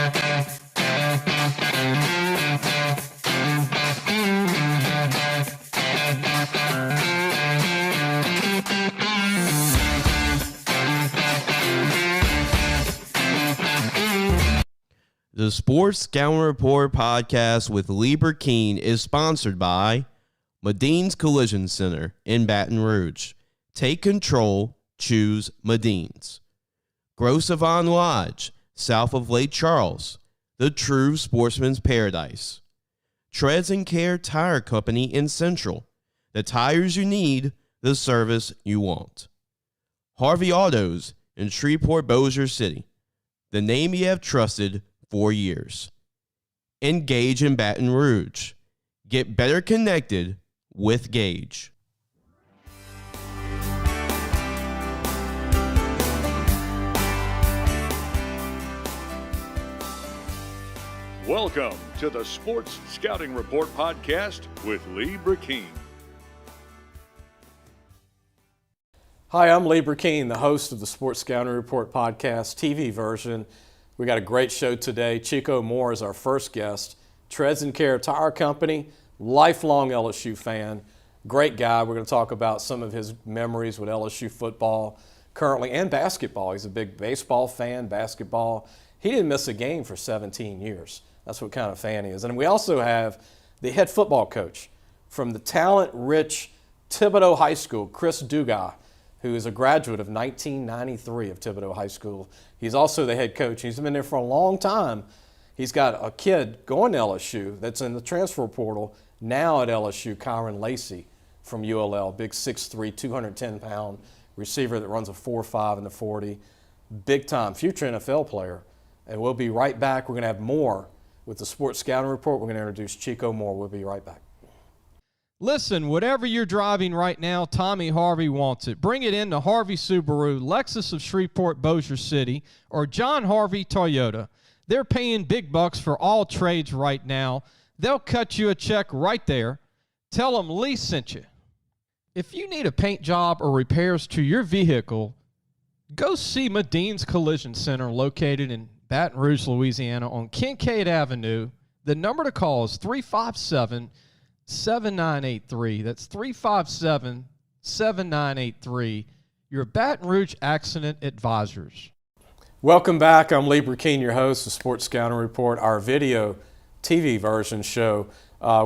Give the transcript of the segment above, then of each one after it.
The Sports Scouting Report podcast with Lee Burkeen is sponsored by Madine's Collision Center in Baton Rouge. Take control, choose Madine's. Gros Savon Lodge, south of Lake Charles, the true sportsman's paradise. Treads and Care Tire Company in Central, the tires you need, the service you want. Harvey Autos in Shreveport, Bossier City, the name you have trusted 4 years. Engage in Baton Rouge. Get better connected with Gage. Welcome to the Sports Scouting Report podcast with Lee Burkeen. Hi, I'm Lee Burkeen, the host of the Sports Scouting Report podcast, TV version. We got a great show today. Chico Moore is our first guest. Treads and Care Tire Company, lifelong LSU fan, great guy. We're going to talk about some of his memories with LSU football currently and basketball. He's a big baseball fan, basketball. He didn't miss a game for 17 years. That's what kind of fan he is. And we also have the head football coach from the talent-rich Thibodaux High School, Chris Dugas, who is a graduate of 1993 of Thibodaux High School. He's also the head coach. He's been there for a long time. He's got a kid going to LSU that's in the transfer portal now at LSU, Kyron Lacey from ULL, big 6'3", 210-pound receiver that runs a 4.5 in the 40. Big-time future NFL player. And we'll be right back. We're going to have more with the Sports Scouting Report. We're going to introduce Chico Moore. We'll be right back. Listen, whatever you're driving right now, Tommy Harvey wants it. Bring it in to Harvey Subaru, Lexus of Shreveport, Bossier City, or John Harvey Toyota. They're paying big bucks for all trades right now. They'll cut you a check right there. Tell them Lee sent you. If you need a paint job or repairs to your vehicle, go see Madine's Collision Center located in Baton Rouge, Louisiana on Kincaid Avenue. The number to call is 357-7983. That's 357-7983. Your Baton Rouge Accident Advisors. Welcome back. I'm Lee Burkeen, your host of Sports Scouting Report, our video TV version show.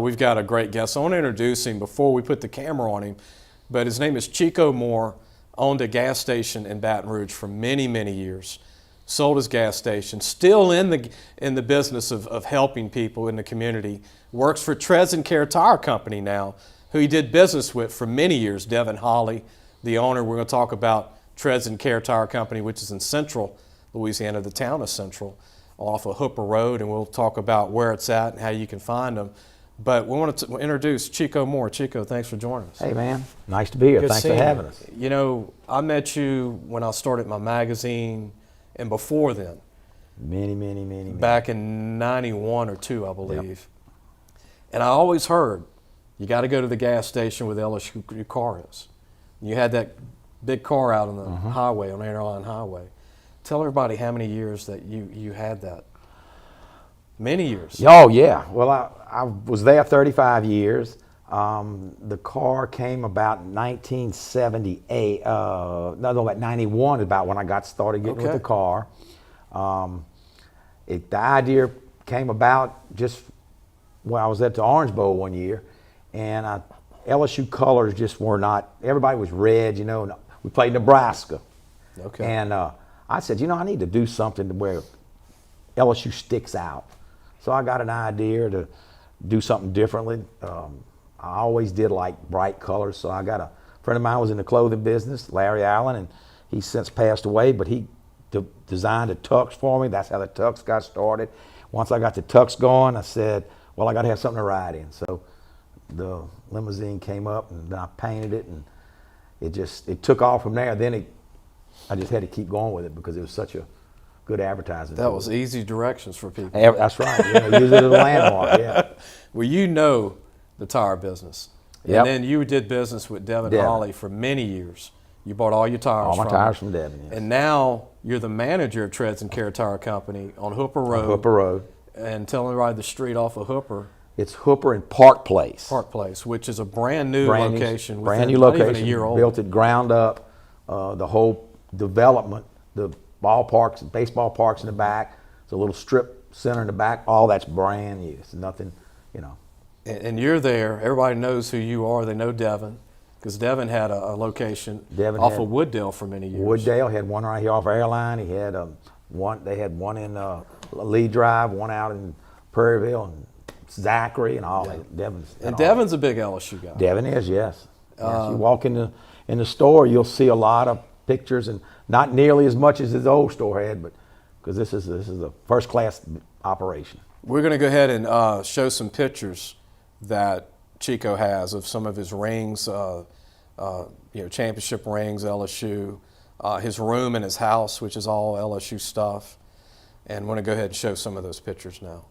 We've got a great guest. I want to introduce him before we put the camera on him, but his name is Chico Moore, owned a gas station in Baton Rouge for many, many years. Sold his gas station, still in the business of helping people in the community. Works for Treads and Care Tire Company now, who he did business with for many years. Devin Holly, the owner. We're going to talk about Treads and Care Tire Company, which is in Central Louisiana, the town of Central, off of Hooper Road, and we'll talk about where it's at and how you can find them. But we want to introduce Chico Moore. Chico, thanks for joining us. Hey, man. Nice to be here. Thanks for having us. You know, I met you when I started my magazine and before then. Many. Back in 91 or 2, I believe. Yep. And I always heard, you got to go to the gas station where the LSU your car is. You had that big car out on the highway, on Airline Highway. Tell everybody how many years that you had that. Many years. Oh, yeah. Well, I was there 35 years. The car came about 1978. About 91 is about when I got started getting with the car. The idea came about just when I was at the Orange Bowl one year, and LSU colors just were not, everybody was red, you know, and we played Nebraska. Okay. And I said, I need to do something to where LSU sticks out. So I got an idea to do something differently. I always did like bright colors, so I got a friend of mine was in the clothing business, Larry Allen, and he's since passed away, but he designed a tux for me. That's how the tux got started. Once I got the tux going, I said, well, I got to have something to ride in. So the limousine came up, and then I painted it, and it took off from there. Then I just had to keep going with it because it was such a good advertising. That was easy directions for people. That's right. Use it as a landmark. Yeah. Well, you know the tire business. Yep. And then you did business with Devin Holly for many years. You bought all your tires from Devin, yes. And now You're the manager of Treads and Care Tire Company on Hooper Road. Hooper Road. And tell me right the street off of Hooper. It's Hooper and Park Place. Park Place, which is a brand new location. Brand new not location. even a year old. Built it ground up. The whole development, the ballparks, baseball parks in the back. It's a little strip center in the back. All that's brand new. It's nothing, you know. And you're there. Everybody knows who you are. They know Devin, because Devin had a location off of Wooddale for many years. Wooddale had one right here off Airline. He had one. They had one in Lee Drive, one out in Prairieville, and Zachary, and all that. Devin's a big LSU guy. Devin is, yes. Yes. You walk in the store, you'll see a lot of pictures, and not nearly as much as his old store had, but because this is a first class operation. We're going to go ahead and show some pictures that Chico has of some of his rings, championship rings, LSU, his room in his house, which is all LSU stuff, and we're going to go ahead and show some of those pictures now.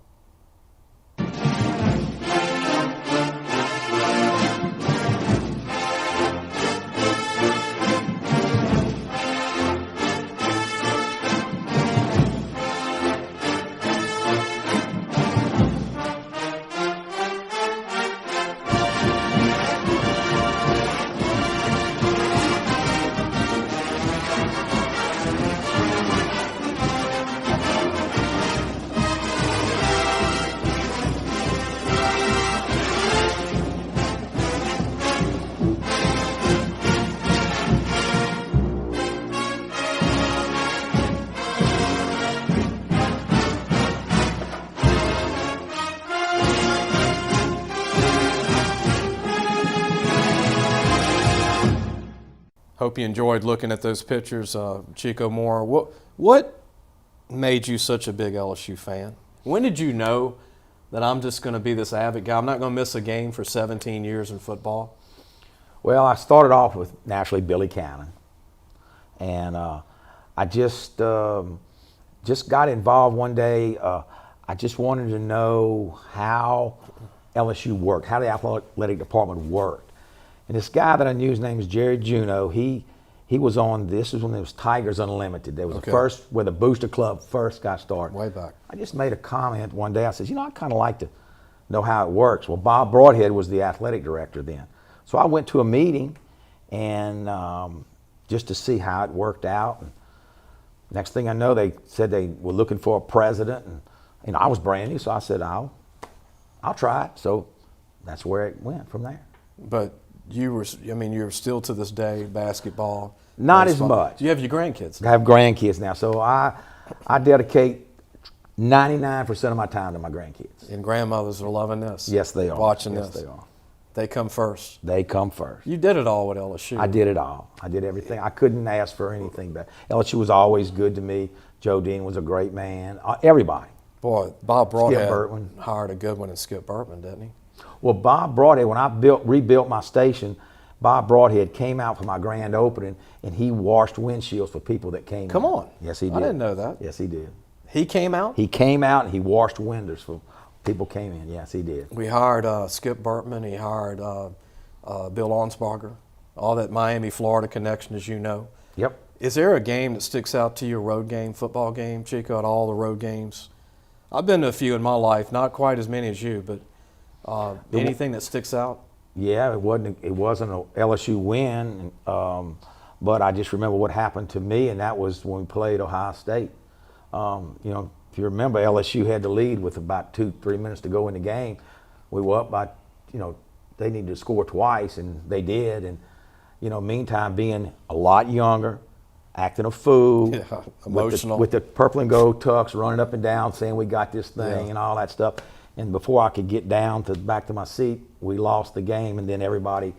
Hope you enjoyed looking at those pictures, Chico Moore. What made you such a big LSU fan? When did you know that I'm just going to be this avid guy? I'm not going to miss a game for 17 years in football. Well, I started off with naturally Billy Cannon, and I just got involved one day. I just wanted to know how LSU worked, how the athletic department worked. And this guy that I knew, his name was Jerry Juneau, he was on, this was when there was Tigers Unlimited. There was the first, where the Booster Club first got started. Way back. I just made a comment one day. I said, I kind of like to know how it works. Well, Bob Broadhead was the athletic director then. So I went to a meeting and just to see how it worked out. And next thing I know, they said they were looking for a president. And I was brand new, so I said, I'll try it. So that's where it went from there. But you're still to this day basketball. Not baseball. as much. You have your grandkids now. I have grandkids now, so I dedicate 99% of my time to my grandkids. And grandmothers are loving this. Yes, they are. Watching yes, this. Yes, they are. They come first. They come first. You did it all with LSU. I did it all. I did everything. I couldn't ask for anything better. LSU was always good to me. Joe Dean was a great man. Everybody. Boy, Bob Broadhead hired a good one in Skip Burtman, didn't he? Well, Bob Broadhead, when I rebuilt my station, Bob Broadhead came out for my grand opening, and he washed windshields for people that came in. Come on. Yes, he did. I didn't know that. Yes, he did. He came out? He came out, and he washed windows for people came in. Yes, he did. We hired Skip Burtman. He hired Bill Onsbarger. All that Miami, Florida connection, as you know. Yep. Is there a game that sticks out to you, a road game, football game, Chico, at all the road games? I've been to a few in my life, not quite as many as you, but anything that sticks out? Yeah, it wasn't an LSU win, but I just remember what happened to me, and that was when we played Ohio State. If you remember, LSU had the lead with about 2-3 minutes to go in the game. We were up by, they needed to score twice, and they did. And meantime, being a lot younger, acting a fool, emotional, with the purple and gold tux, running up and down, saying we got this thing and all that stuff. And before I could get down back to my seat, we lost the game, and then everybody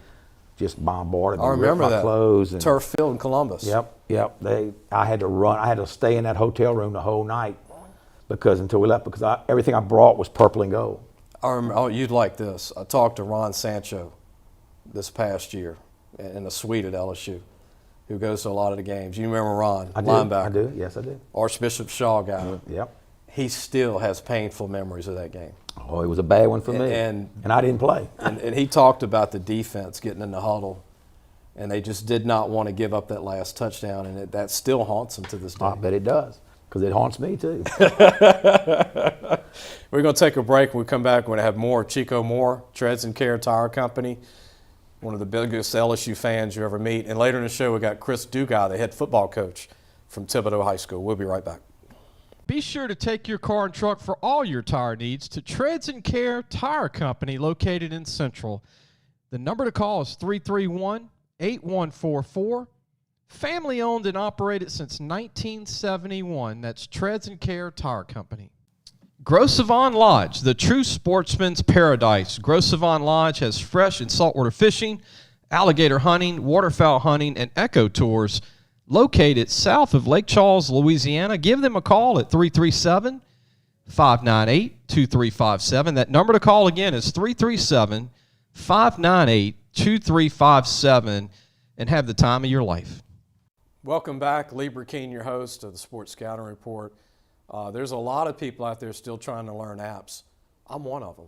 just bombarded me. I remember that. Clothes and turf field in Columbus. Yep. I had to run. I had to stay in that hotel room the whole night until we left, because everything I brought was purple and gold. I remember, you'd like this. I talked to Ron Sancho this past year in the suite at LSU, who goes to a lot of the games. You remember Ron, linebacker? I do. Yes, I do. Archbishop Shaw guy. Yep. He still has painful memories of that game. Oh, it was a bad one for me. And I didn't play. and he talked about the defense getting in the huddle and they just did not want to give up that last touchdown, and that still haunts them to this day. I bet it does, because it haunts me too. We're going to take a break. When we come back, we're going to have more Chico Moore, Treads and Care Tire Company, one of the biggest LSU fans you ever meet. And later in the show, we got Chris Dugas, the head football coach from Thibodaux High School. We'll be right back. Be sure to take your car and truck for all your tire needs to Treads and Care Tire Company located in Central. The number to call is 331-8144. Family owned and operated since 1971. That's Treads and Care Tire Company. Gros Savon Lodge, the true sportsman's paradise. Gros Savon Lodge has fresh and saltwater fishing, alligator hunting, waterfowl hunting, and eco tours located south of Lake Charles, Louisiana. Give them a call at 337-598-2357. That number to call again is 337-598-2357, and have the time of your life. Welcome back. Lee Burkeen, your host of the Sports Scouting Report. There's a lot of people out there still trying to learn apps. I'm one of them.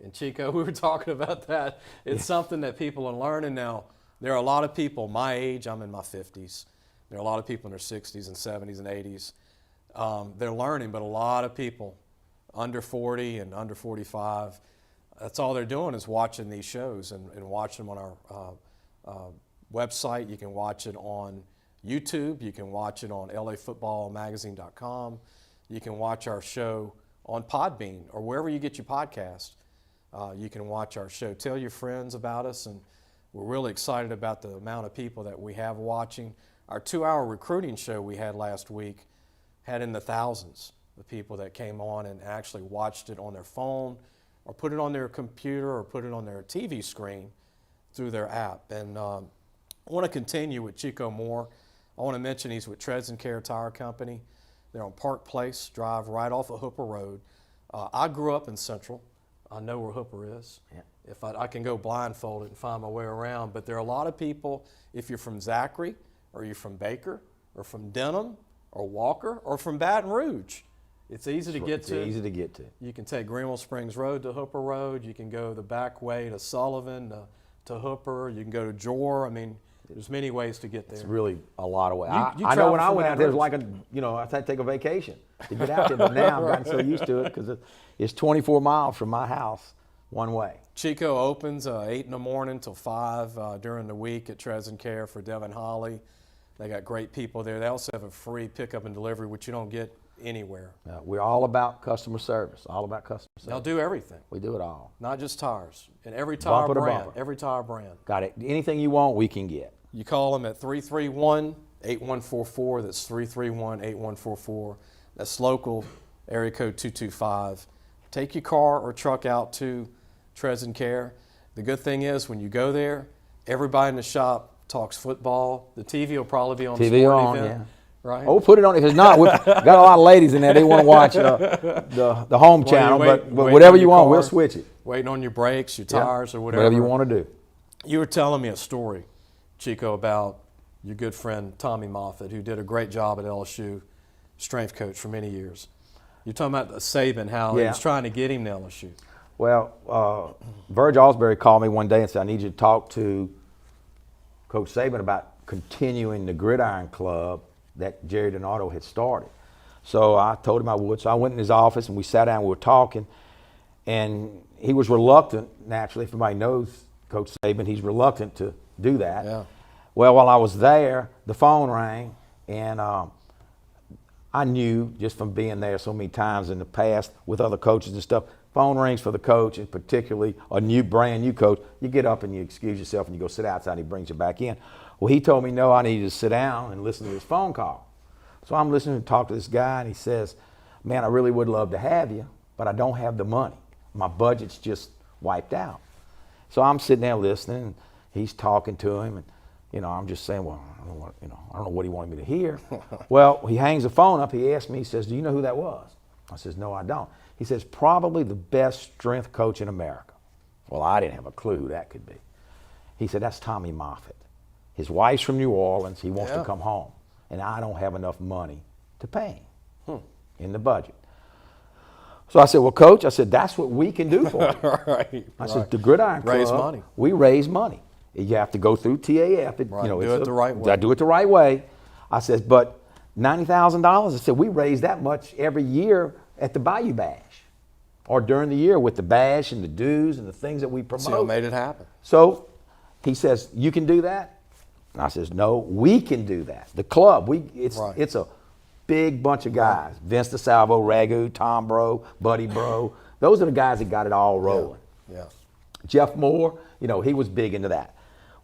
And Chico, we were talking about that. It's something that people are learning now. There are a lot of people my age. I'm in my 50s. There are a lot of people in their 60s and 70s and 80s. They're learning, but a lot of people under 40 and under 45, that's all they're doing is watching these shows and watching them on our website. You can watch it on YouTube. You can watch it on lafootballmagazine.com. You can watch our show on Podbean or wherever you get your podcast. You can watch our show. Tell your friends about us, and we're really excited about the amount of people that we have watching. Our 2-hour recruiting show we had last week had in the thousands of people that came on and actually watched it on their phone or put it on their computer or put it on their TV screen through their app. And I want to continue with Chico Moore. I want to mention he's with Treads and Care Tire Company. They're on Park Place Drive right off of Hooper Road. I grew up in Central. I know where Hooper is. Yeah. If I can go blindfolded and find my way around. But there are a lot of people, if you're from Zachary or you're from Baker or from Denham or Walker or from Baton Rouge, it's easy to get to. It's easy to get to. You can take Greenville Springs Road to Hooper Road. You can go the back way to Sullivan to Hooper. You can go to Jor. I mean, there's many ways to get there. It's really a lot of ways. You I know when I travel went from out there, it Baton was like I had to take a vacation to get out there. But now I've gotten so used to it because it's 24 miles from my house one way. Chico opens 8 in the morning till 5 during the week at Treads and Care for Devin Holly. They got great people there. They also have a free pickup and delivery, which you don't get anywhere. We're all about customer service. All about customer service. They'll do everything. We do it all. Not just tires. And every tire Bumper to brand. bumper. Every tire brand. Got it. Anything you want, we can get. You call them at 331-8144. That's 331-8144. That's local, area code 225. Take your car or truck out to Treads and Care. The good thing is when you go there, everybody in the shop talks football. The TV will probably be on the sporting event. Yeah. Right? Oh, put it on. If it's not, we've got a lot of ladies in there. They want to watch the home channel, but whatever you want, we'll switch it. Waiting on your brakes, your tires, or whatever. Whatever you want to do. You were telling me a story, Chico, about your good friend Tommy Moffitt, who did a great job at LSU, strength coach for many years. You're talking about Saban, how he was trying to get him to LSU. Well, Verge Osbury called me one day and said, I need you to talk to Coach Saban about continuing the Gridiron Club that Jerry Donato had started. So I told him I would. So I went in his office and we sat down, we were talking, and he was reluctant, naturally. If anybody knows Coach Saban, he's reluctant to do that. Yeah. Well, while I was there, the phone rang, and I knew just from being there so many times in the past with other coaches and stuff, phone rings for the coach, and particularly a brand new coach, you get up and you excuse yourself and you go sit outside and he brings you back in. Well, he told me, no, I needed to sit down and listen to this phone call. So I'm listening to talk to this guy, and he says, man, I really would love to have you, but I don't have the money. My budget's just wiped out. So I'm sitting there listening, and he's talking to him, and I'm just saying, well, I don't know what he wanted me to hear. Well, he hangs the phone up. He asked me, he says, do you know who that was? I says, no, I don't. He says, probably the best strength coach in America. Well, I didn't have a clue who that could be. He said, that's Tommy Moffitt. His wife's from New Orleans. He wants to come home, and I don't have enough money to pay him in the budget. So I said, well, Coach, I said, that's what we can do for you. Right. I said, the Gridiron Club, raise money. We raise money. You have to go through TAF. Right. Do it the right way. I do it the right way. I says, but $90,000. I said, we raise that much every year at the Bayou Bash, or during the year with the bash and the dues and the things that we promote. So you made it happen. So he says, you can do that? And I says, no, we can do that. The club, it's a big bunch of guys. Vince DeSalvo, Ragu, Tom Bro, Buddy Bro. Those are the guys that got it all rolling. Yeah. Jeff Moore, he was big into that.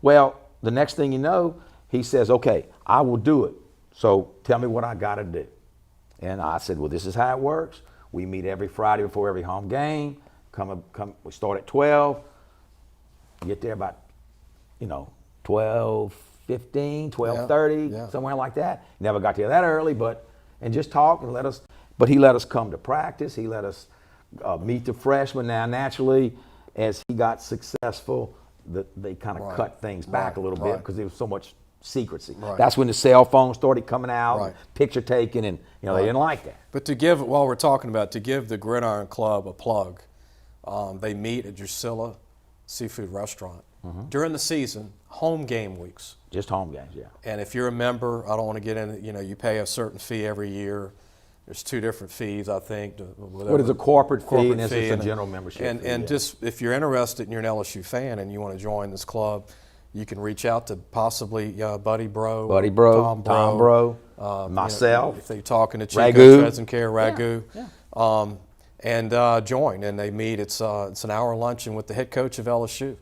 Well, the next thing you know, he says, okay, I will do it. So tell me what I got to do. And I said, well, this is how it works. We meet every Friday before every home game. We start at 12. Get there about, 12:15, 12:30, somewhere like that. Never got there that early, and just talk and but he let us come to practice. He let us meet the freshmen. Now, naturally, as he got successful, they kind of cut things back a little bit because there was so much secrecy. Right. That's when the cell phone started coming out, picture taking, and they didn't like that. But to give the Gridiron Club a plug, they meet at Drusilla Seafood Restaurant during the season, home game weeks. Just home games, yeah. And if you're a member, I don't want to get in. You pay a certain fee every year. There's 2 different fees, I think. What is a corporate fee and this is a general membership fee? And just if you're interested and you're an LSU fan and you want to join this club, you can reach out to possibly Buddy Bro, Tom Bro, myself. If they're talking to Chico, Ragu. Treads and Care, Ragu, and join. And they meet. It's an hour luncheon with the head coach of LSU,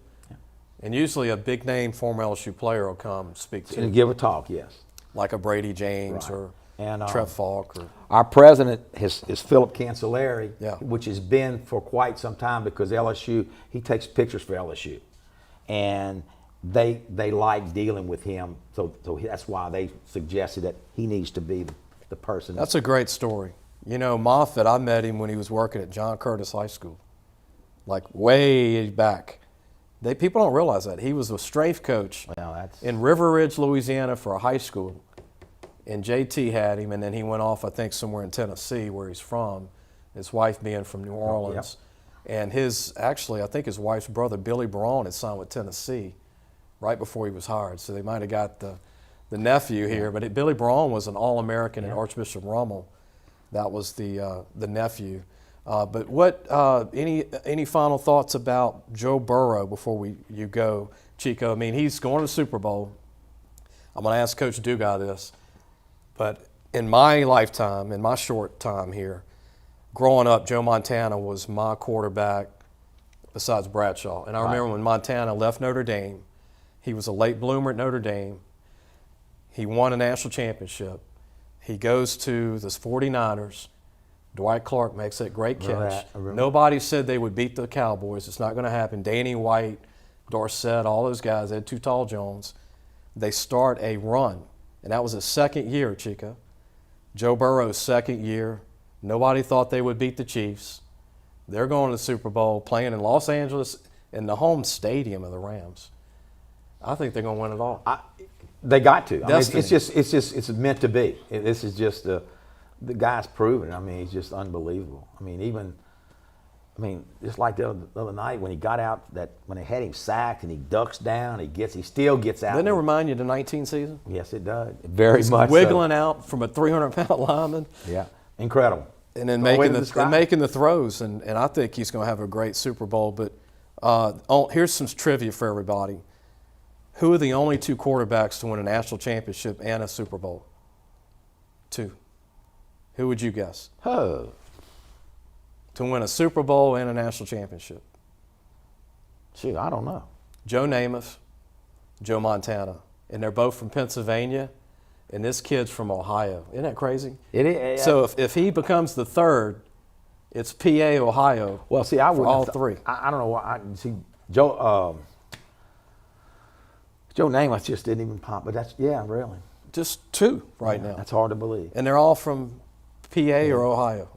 and usually a big name former LSU player will come speak to and give a talk, yes, like a Brady James or Trev Falk. Our president is Philip Cancelleri, Yeah. which has been for quite some time because LSU, he takes pictures for LSU. And they like dealing with him, so that's why they suggested that he needs to be the person. That's a great story. Moffitt, I met him when he was working at John Curtis High School, like way back. People don't realize that. He was a strafe coach in River Ridge, Louisiana for a high school. And JT had him, and then he went off, I think, somewhere in Tennessee where he's from, his wife being from New Orleans. And I think his wife's brother, Billy Braun, had signed with Tennessee right before he was hired. So they might have got the nephew here. But Billy Braun was an All-American in Archbishop Rummel. That was the nephew. But any final thoughts about Joe Burrow before you go, Chico? I mean, he's going to the Super Bowl. I'm going to ask Coach Dugas this. But in my lifetime, in my short time here, growing up, Joe Montana was my quarterback besides Bradshaw. And I remember when Montana left Notre Dame, he was a late bloomer at Notre Dame. He won a national championship. He goes to the 49ers. Dwight Clark makes that great catch. Nobody said they would beat the Cowboys. It's not going to happen. Danny White, Dorsett, all those guys, they had Too Tall Jones. They start a run. And that was his second year, Chico. Joe Burrow's second year. Nobody thought they would beat the Chiefs. They're going to the Super Bowl, playing in Los Angeles in the home stadium of the Rams. I think they're going to win it all. They got to. I mean, it's meant to be. This is just the guy's proven. I mean, he's just unbelievable. I mean, just like the other night when he got out, when they had him sacked and he ducks down, he still gets out. Doesn't it remind you of the 19 season? Yes, it does. Very much. Wiggling out from a 300-pound lineman. Yeah, incredible. And then making the throws, and I think he's going to have a great Super Bowl. But here's some trivia for everybody. Who are the only 2 quarterbacks to win a national championship and a Super Bowl? 2. Who would you guess? Oh. To win a Super Bowl and a national championship? Shoot, I don't know. Joe Namath, Joe Montana. And they're both from Pennsylvania, and this kid's from Ohio. Isn't that crazy? It is. So if he becomes the third, it's PA, Ohio. Well, see, I would all 3. I don't know why. Joe Namath just didn't even pop, but really. Just 2 right now. That's hard to believe. And they're all from PA or Ohio.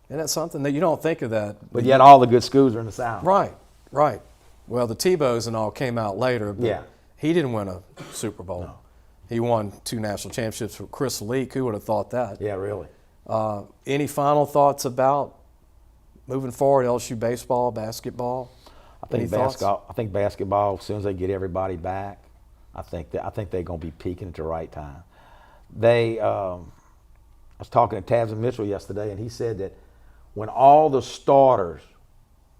Isn't that something that you don't think of that? But yet all the good schools are in the South. Right. Well, the Thibodaux and all came out later, but he didn't win a Super Bowl. No. He won 2 national championships with Chris Leak. Who would have thought that? Yeah, really. Any final thoughts about moving forward, LSU baseball, basketball? I think basketball, as soon as they get everybody back, I think they're going to be peaking at the right time. I was talking to Tavs and Mitchell yesterday, and he said that when all the starters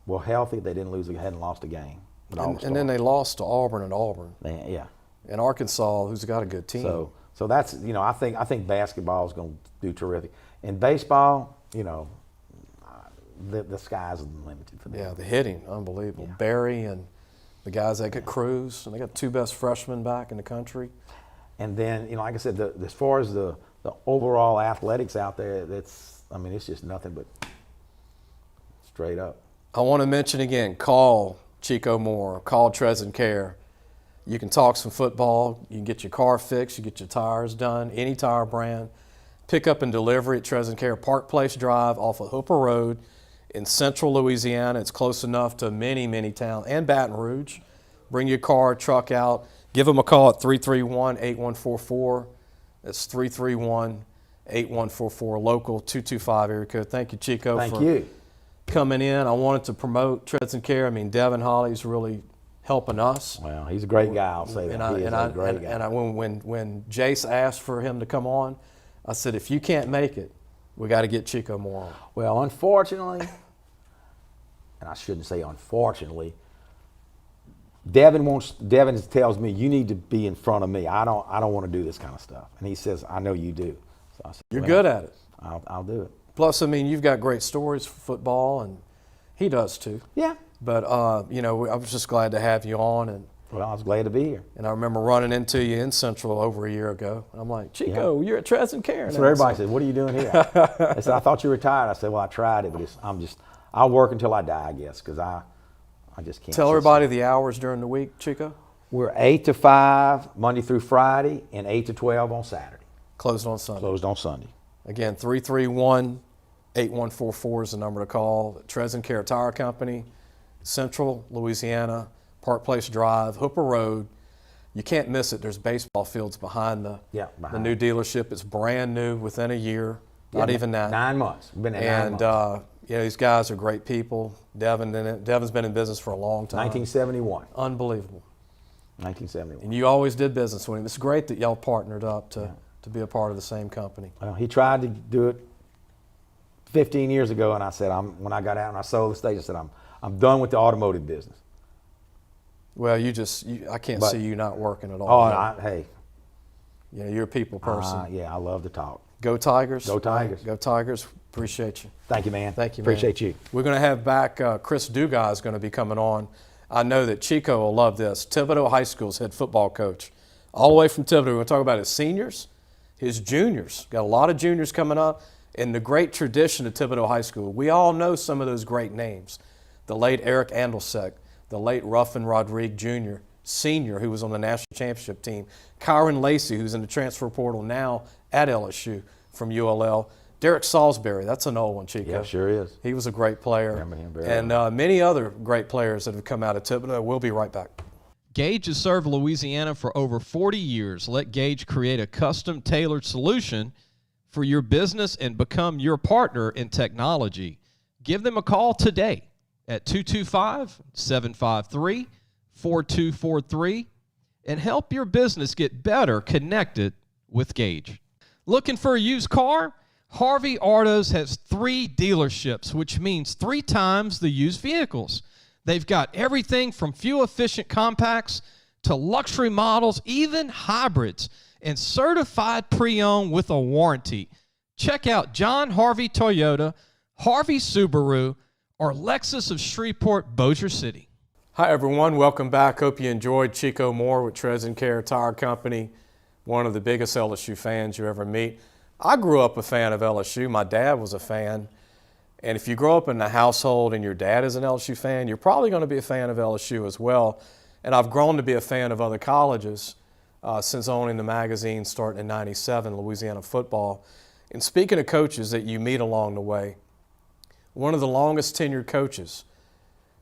were healthy, they hadn't lost a game. And then they lost to Auburn at Auburn. Yeah. And Arkansas, who's got a good team. So that's, I think basketball is going to do terrific. In baseball, the sky's limited for them. Yeah, the hitting, unbelievable. Yeah. Barry and the guys that could Cruz, and they got 2 best freshmen back in the country. And then, like I said, as far as the overall athletics out there, it's just nothing but straight up. I want to mention again, call Chico Moore, call Treads and Care. You can talk some football, you can get your car fixed, you get your tires done, any tire brand. Pick up and delivery at Treads and Care, Park Place Drive off of Hooper Road in central Louisiana. It's close enough to many, many towns, and Baton Rouge. Bring your car, truck out. Give them a call at 331-8144. That's 331-8144, local 225 area code. Thank you, Chico, for coming in. I wanted to promote Treads and Care. Devin Holly's really helping us. Well, he's a great guy, I'll say that. He is a great guy. And when Jace asked for him to come on, I said, if you can't make it, we got to get Chico Moore on. Well, unfortunately, and I shouldn't say unfortunately, Devin tells me, you need to be in front of me. I don't want to do this kind of stuff. And he says, I know you do. So I said, you're good at it. I'll do it. Plus, you've got great stories for football, and he does too. Yeah. But, I was just glad to have you on. And well, I was glad to be here. And I remember running into you in Central over a year ago. I'm like, Chico, you're at Treads and Care now. So everybody said, what are you doing here? They said, I thought you were retired. I said, well, I tried it, but I'll work until I die, I guess, because I just can't. Tell everybody the hours during the week, Chico. We're 8 to 5, Monday through Friday, and 8 to 12 on Saturday. Closed on Sunday. Closed on Sunday. Again, 331-8144 is the number to call. Treads and Care Tire Company, Central Louisiana, Park Place Drive, Hooper Road. You can't miss it. There's baseball fields behind the new dealership. It's brand new within a year, not even that. 9 months. Been there 9 months. These guys are great people. Devin's been in business for a long time. 1971. Unbelievable. 1971. And you always did business with him. It's great that y'all partnered up to be a part of the same company. Well, he tried to do it 15 years ago, and I said, when I got out and I sold the stage, I said, I'm done with the automotive business. Well, I can't see you not working at all. Oh, hey. You're a people person. Yeah, I love to talk. Go Tigers. Go Tigers. Go Tigers. Appreciate you. Thank you, man. Thank you, Appreciate you. We're going to have back Chris Dugas is going to be coming on. I know that Chico will love this. Thibodaux High School's head football coach. All the way from Thibodaux. We're going to talk about his seniors, his juniors. Got a lot of juniors coming up. And the great tradition of Thibodaux High School. We all know some of those great names. The late Eric Andelsek, the late Ruffin Rodriguez Jr., senior, who was on the national championship team. Kyron Lacey, who's in the transfer portal now at LSU from ULL. Derek Salisbury, that's an old one, Chico. Yeah, sure is. He was a great player. Remember him very and many other great players that have come out of Thibodaux. We'll be right back. Gage has served Louisiana for over 40 years. Let Gage create a custom tailored solution for your business and become your partner in technology. Give them a call today at 225-753-4243 and help your business get better connected with Gage. Looking for a used car? Harvey Autos has 3 dealerships, which means 3 times the used vehicles. They've got everything from fuel-efficient compacts to luxury models, even hybrids, and certified pre-owned with a warranty. Check out John Harvey Toyota, Harvey Subaru, or Lexus of Shreveport, Bossier City. Hi, everyone. Welcome back. Hope you enjoyed Chico Moore with Treads and Care Tire Company, one of the biggest LSU fans you ever meet. I grew up a fan of LSU. My dad was a fan. And if you grow up in a household and your dad is an LSU fan, you're probably going to be a fan of LSU as well. And I've grown to be a fan of other colleges since owning the magazine starting in '97, Louisiana Football. And speaking of coaches that you meet along the way, one of the longest tenured coaches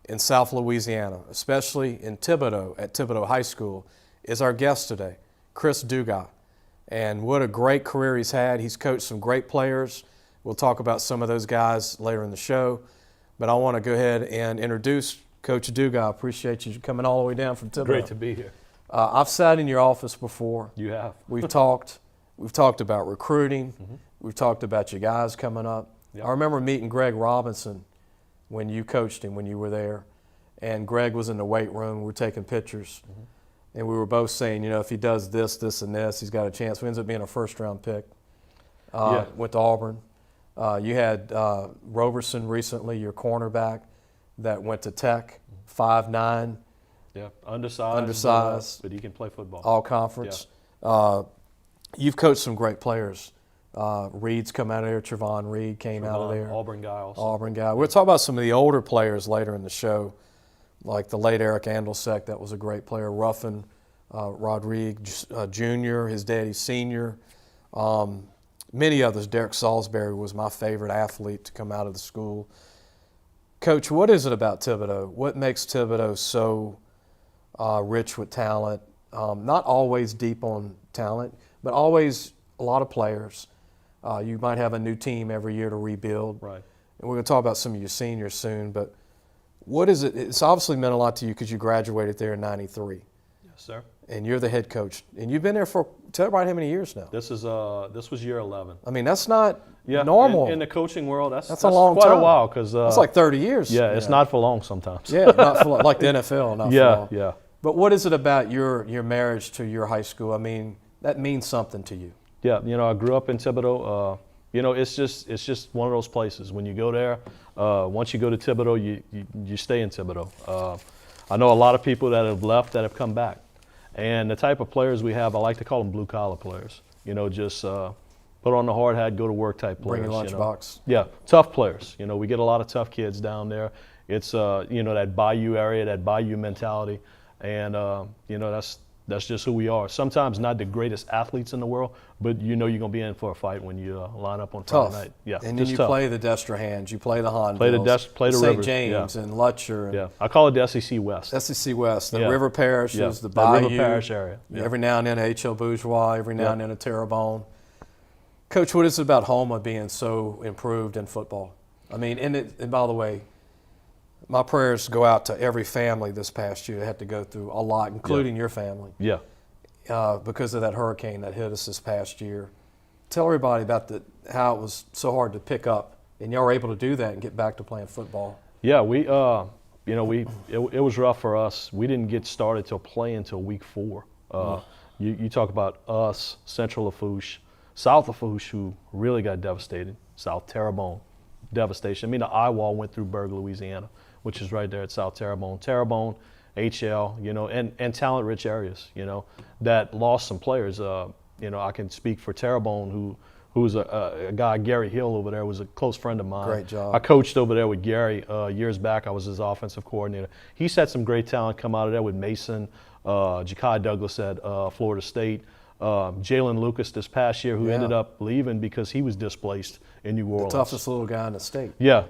in South Louisiana, especially in Thibodaux at Thibodaux High School, is our guest today, Chris Dugas. And what a great career he's had. He's coached some great players. We'll talk about some of those guys later in the show. But I want to go ahead and introduce Coach Dugas, appreciate you coming all the way down from Thibodaux. Great to be here. I've sat in your office before. You have. We've talked about recruiting. We've talked about you guys coming up. Yep. I remember meeting Greg Robinson when you coached him, when you were there. And Greg was in the weight room. We were taking pictures. And we were both saying, if he does this, this, and this, he's got a chance. We ends up being a first-round pick. Went to Auburn. You had Roberson recently, your cornerback, that went to Tech, 5'9". Yeah, undersized, but he can play football. All conference. You've coached some great players. Reed's come out of there. Trevon Reed came out of there. Auburn guy also. Auburn guy. We'll talk about some of the older players later in the show, like the late Eric Andelsek. That was a great player. Ruffin, Rodriguez Jr., his daddy Senior. Many others. Derek Salisbury was my favorite athlete to come out of the school. Coach, what is it about Thibodaux? What makes Thibodaux so rich with talent? Not always deep on talent, but always a lot of players. You might have a new team every year to rebuild. Right. And we're going to talk about some of your seniors soon, but what is it? It's obviously meant a lot to you because you graduated there in '93. Yes, sir. And you're the head coach. And you've been there for, tell everybody how many years now? This was year 11. I mean, that's not normal. In the coaching world, that's a long quite time. a while. Cause, it's like 30 years. Yeah, it's not for long sometimes. Yeah, not for long, like the NFL, not for long. Yeah. But what is it about your marriage to your high school? I mean, that means something to you. Yeah, I grew up in Thibodaux. It's just one of those places. When you go there, once you go to Thibodaux, you stay in Thibodaux. I know a lot of people that have left that have come back. And the type of players we have, I like to call them blue-collar players. Just put on the hard hat, go to work type players. Bring your lunchbox. Yeah, tough players. We get a lot of tough kids down there. It's, that Bayou area, that Bayou mentality. And, that's just who we are. Sometimes not the greatest athletes in the world, but you're going to be in for a fight when you line up on Friday night. Yeah, and then you play the Destrahans, you play the Honvilles, play the St. Rivers, James and Lutcher. Yeah, I call it the SEC West. SEC West, the River Parishes, the the Bayou. River Parish area. Yeah. Every now and then a H.L. Bourgeois, every now and then a Terrebonne. Coach, what is it about Houma being so improved in football? I mean, and by the way, my prayers go out to every family this past year that had to go through a lot, including your family. Yeah. Because of that hurricane that hit us this past year. Tell everybody about how it was so hard to pick up, and y'all were able to do that and get back to playing football. Yeah, it was rough for us. We didn't get started till week 4. You talk about us, Central Lafourche, South Lafourche, who really got devastated. South Terrebonne, devastation. I mean, the eye wall went through Berg, Louisiana, which is right there at South Terrebonne. Terrebonne, HL, and talent-rich areas, that lost some players. I can speak for Terrebonne, who's a guy, Gary Hill over there, was a close friend of mine. Great job. I coached over there with Gary years back. I was his offensive coordinator. He's had some great talent come out of there with Mason, Ja'Kai Douglas at Florida State, Jalen Lucas this past year, who ended up leaving because he was displaced in New Orleans. The toughest little guy in the state. Yeah,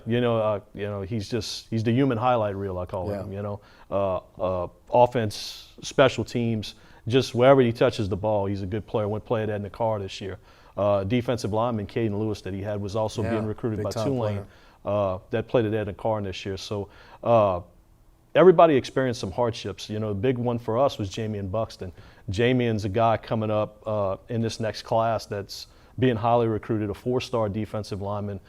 he's the human highlight reel, I call him. Offense, special teams, just wherever he touches the ball, he's a good player. Went play at Edna Carr this year. Defensive lineman Caden Lewis that he had was also being recruited by Tulane. That played at Edna Carr this year. So everybody experienced some hardships. The big one for us was Jamian Buxton. Jamian's a guy coming up in this next class that's being highly recruited, a 4-star defensive lineman.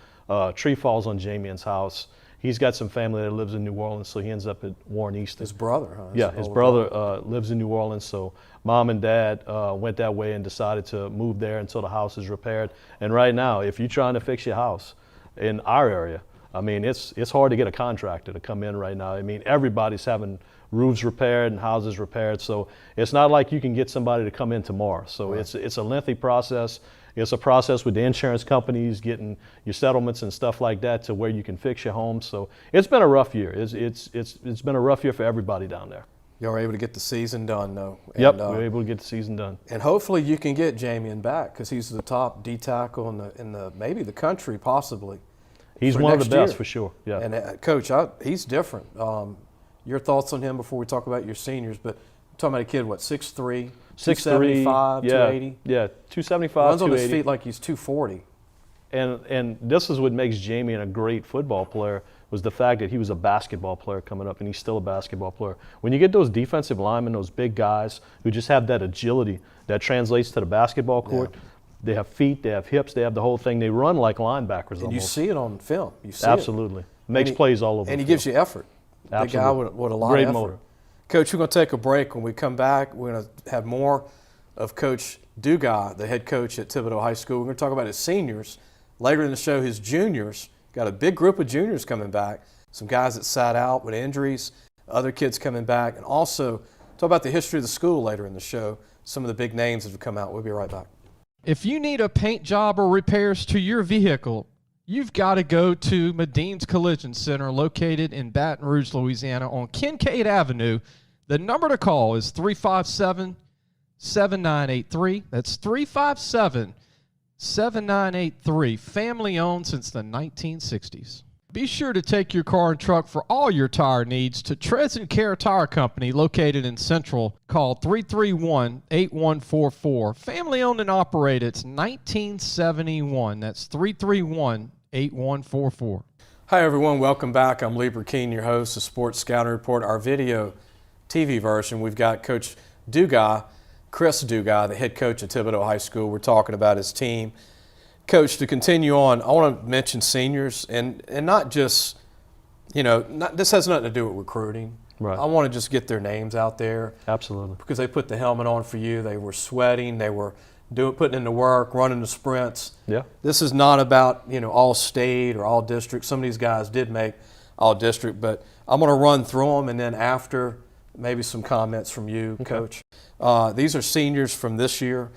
Tree falls on Jamian's house. He's got some family that lives in New Orleans, so he ends up at Warren Easton. His brother, huh? Yeah, his brother lives in New Orleans, so mom and dad went that way and decided to move there until the house is repaired. And right now, if you're trying to fix your house in our area, I mean, it's hard to get a contractor to come in right now. I mean, everybody's having roofs repaired and houses repaired, so it's not like you can get somebody to come in tomorrow. So it's a lengthy process. It's a process with the insurance companies, getting your settlements and stuff like that to where you can fix your home. So it's been a rough year. It's been a rough year for everybody down there. Y'all were able to get the season done, though. Yep, we were able to get the season done. And hopefully you can get Jamian back because he's the top D tackle in the maybe the country, possibly. He's one of the best for sure. Yeah. And Coach, he's different. Your thoughts on him before we talk about your seniors? But I'm talking about a kid, what, 6'3", 275, 280? Yeah, 275, Runs on 280. his feet like he's 240. And this is what makes Jamian a great football player was the fact that he was a basketball player coming up, and he's still a basketball player. When you get those defensive linemen, those big guys who just have that agility that translates to the basketball court, they have feet, they have hips, they have the whole thing. They run like linebackers almost. And you see it on film. You see Absolutely. Makes plays all over and the he field. gives you effort. Absolutely. The guy with a lot Great of effort. motor. Coach, we're going to take a break. When we come back, we're going to have more of Coach Dugas, the head coach at Thibodaux High School. We're going to talk about his seniors. Later in the show, his juniors. Got a big group of juniors coming back. Some guys that sat out with injuries, other kids coming back, and also talk about the history of the school later in the show, some of the big names that have come out. We'll be right back. If you need a paint job or repairs to your vehicle, you've got to go to Madine's Collision Center located in Baton Rouge, Louisiana on Kincaid Avenue. The number to call is 357-7983. That's 357-7983. Family owned since the 1960s. Be sure to take your car and truck for all your tire needs to Treads and Care Tire Company located in Central. Call 331-8144. Family owned and operated. It's 1971. That's 331-8144. Hi, everyone. Welcome back. I'm Lieber Keene, your host of Sports Scouting Report, our video TV version. We've got Coach Dugas, Chris Dugas, the head coach at Thibodaux High School. We're talking about his team. Coach, to continue on, I want to mention seniors and not just, this has nothing to do with recruiting. Right. I want to just get their names out there. Absolutely. Because they put the helmet on for you. They were sweating. They were putting in the work, running the sprints. Yeah. This is not about, all state or all district. Some of these guys did make all district, but I'm going to run through them and then after maybe some comments from you, Okay. Coach. These are seniors from this year.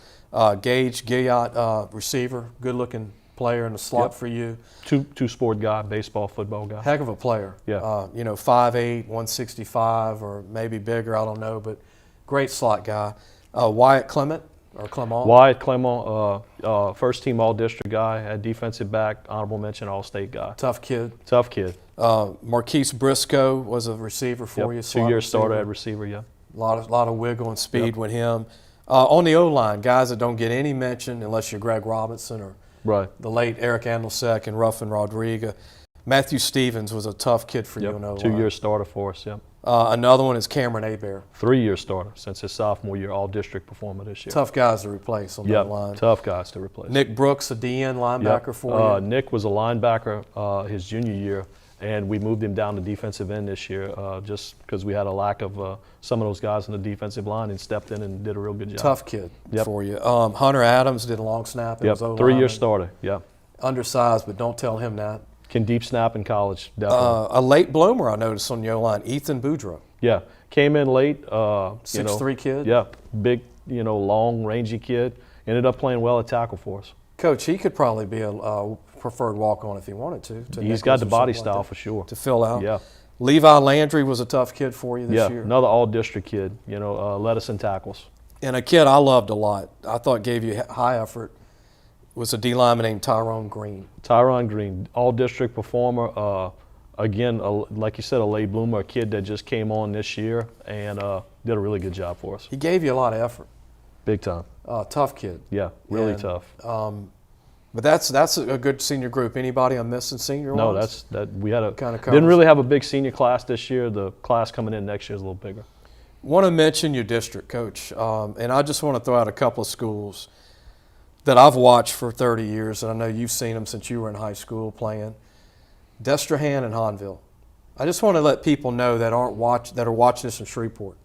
Gage Gilliot, receiver, good-looking player in the slot for you. Two-sport guy, baseball, football guy. Heck of a player. Yeah. 5'8", 165, or maybe bigger, I don't know, but great slot guy. Wyatt Clement, or Clement. Wyatt Clement, first-team All-District guy, had defensive back, honorable mention All-State guy. Tough kid. Tough kid. Marquise Briscoe was a receiver for you. 2-year starter at receiver, yeah. A lot of wiggle and speed with him. On the O-line, guys that don't get any mention unless you're Greg Robinson or the late Eric Andelsek and Ruffin Rodriguez. Matthew Stevens was a tough kid for you on O-line. 2-year starter for us, yeah. Another one is Cameron Hebert. 3-year starter since his sophomore year, all-district performer this year. Tough guys to replace on that line. Tough guys to replace. Nick Brooks, a DN linebacker for you. Nick was a linebacker his junior year, and we moved him down to defensive end this year just because we had a lack of some of those guys on the defensive line and stepped in and did a real good job. Tough kid for you. Hunter Adams did a long snap. Yep, 3-year starter, Undersized, but don't tell him that. Can deep snap in college, definitely. A late bloomer I noticed on the O-line, Ethan Boudreaux. Yeah, came in late. 6'3" kid. Yeah, big, long, rangy kid. Ended up playing well at tackle for us. Coach, he could probably be a preferred walk-on if he wanted to He's got the body style for sure. To fill out. Yeah. Levi Landry was a tough kid for you this year. Yeah, another all-district kid, led us in tackles. And a kid I loved a lot, I thought gave you high effort, was a D lineman named Tyrone Green. Tyrone Green, all-district performer. Again, like you said, a late bloomer, a kid that just came on this year and did a really good job for us. He gave you a lot of effort. Big time. Tough kid. Yeah, really tough. But that's a good senior group. Anybody I'm missing senior No, ones? we had didn't really have a big senior class this year. The class coming in next year is a little bigger. Want to mention your district, Coach, and I just want to throw out a couple of schools that I've watched for 30 years, and I know you've seen them since you were in high school playing. Destrehan and Hahnville. I just want to let people know that are watching this in Shreveport.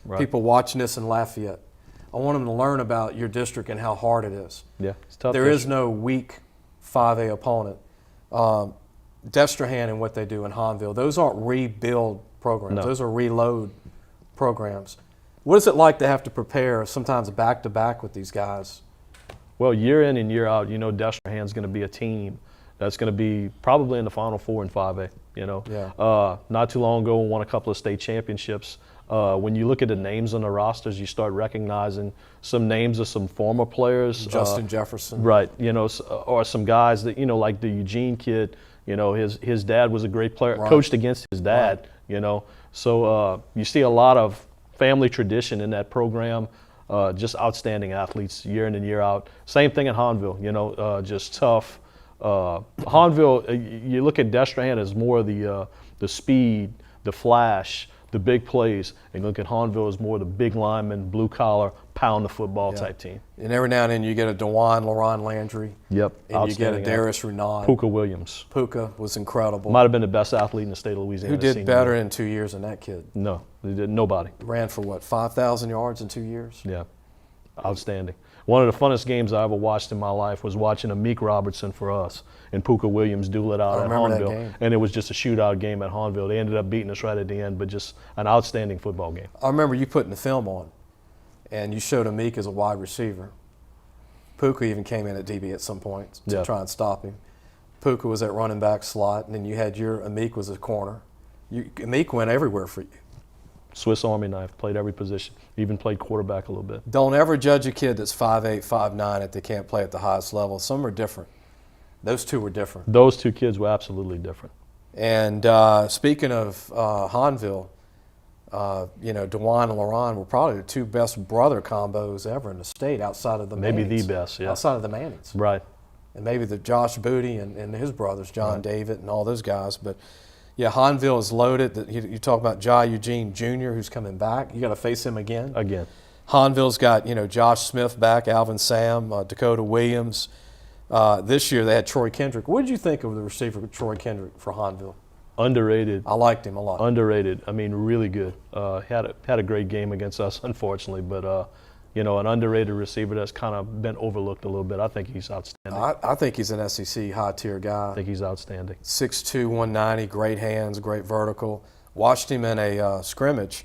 Right. People watching this in Lafayette. I want them to learn about your district and how hard it is. Yeah, it's tough. There is no weak 5A opponent. Destrehan and what they do in Hahnville, those aren't rebuild programs. No. Those are reload programs. What is it like to have to prepare sometimes back-to-back with these guys? Well, year in and year out, Destrehan's going to be a team that's going to be probably in the Final Four in 5A. Not too long ago, we won a couple of state championships. When you look at the names on the rosters, you start recognizing some names of some former players. Justin Jefferson. Right, or some guys that, like the Eugene kid, his dad was a great player, coached against his dad, So you see a lot of family tradition in that program, just outstanding athletes year in and year out. Same thing in Hahnville, just tough, Hahnville, you look at Destrehan as more the speed, the flash, the big plays, and you look at Hahnville as more the big lineman, blue collar, pound the football type team. And every now and then you get a DeJuan Laron Landry. Yep. And you get a Darius Renaud. Puka Williams. Puka was incredible. Might have been the best athlete in the state of Louisiana. Who did better in 2 years than that kid? No, they did. Nobody. Ran for what, 5,000 yards in 2 years? Yeah. Outstanding. One of the funnest games I ever watched in my life was watching Amik Robertson for us and Puka Williams duel it out at Hahnville. And it was just a shootout game at Hahnville. They ended up beating us right at the end, but just an outstanding football game. I remember you putting the film on, and you showed Amik as a wide receiver. Puka even came in at DB at some point to try and stop him. Puka was at running back slot, and then you had Amik was a corner. Amik went everywhere for you. Swiss Army knife, played every position, even played quarterback a little bit. Don't ever judge a kid that's 5'8", 5'9" if they can't play at the highest level. Some are different. Those two were different. Those two kids were absolutely different. And speaking of Hahnville, DeJuan and Laron were probably the two best brother combos ever in the state outside of the Mannings. Maybe the best, yeah. Outside of the Mannings. Right. And maybe the Josh Booty and his brothers, John David and all those guys. But yeah, Hahnville is loaded. You talk about Jai Eugene Jr., who's coming back. You got to face him again. Again. Hahnville's got Josh Smith back, Alvin Sam, Dakota Williams. This year they had Troy Kendrick. What did you think of the receiver Troy Kendrick for Hahnville? Underrated. I liked him a lot. Underrated. I mean, really good. Had a great game against us, unfortunately, but an underrated receiver that's kind of been overlooked a little bit. I think he's outstanding. I think he's an SEC high-tier guy. I think he's outstanding. 6'2", 190, great hands, great vertical. Watched him in a scrimmage,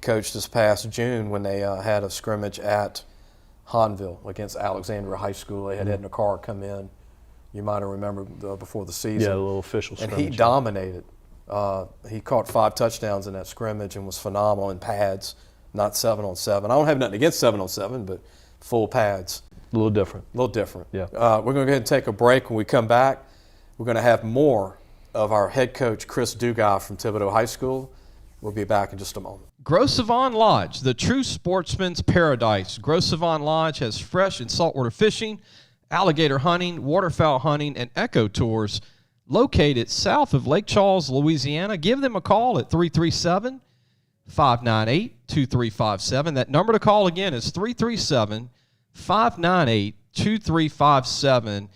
coach, this past June when they had a scrimmage at Hahnville against Alexandria High School. They had Edna Carr come in. You might have remembered before the season. Yeah, a little official scrimmage. And he dominated. He caught 5 touchdowns in that scrimmage and was phenomenal in pads. Not 7-on-7. I don't have nothing against 7-on-7, but full pads. A little different. A little different. Yeah. We're going to go ahead and take a break. When we come back, we're going to have more of our head coach, Chris Dugas from Thibodaux High School. We'll be back in just a moment. Gros Savon Lodge, the true sportsman's paradise. Gros Savon Lodge has fresh and saltwater fishing, alligator hunting, waterfowl hunting, and eco tours located south of Lake Charles, Louisiana. Give them a call at 337-598-2357. That number to call again is 337-598-2357,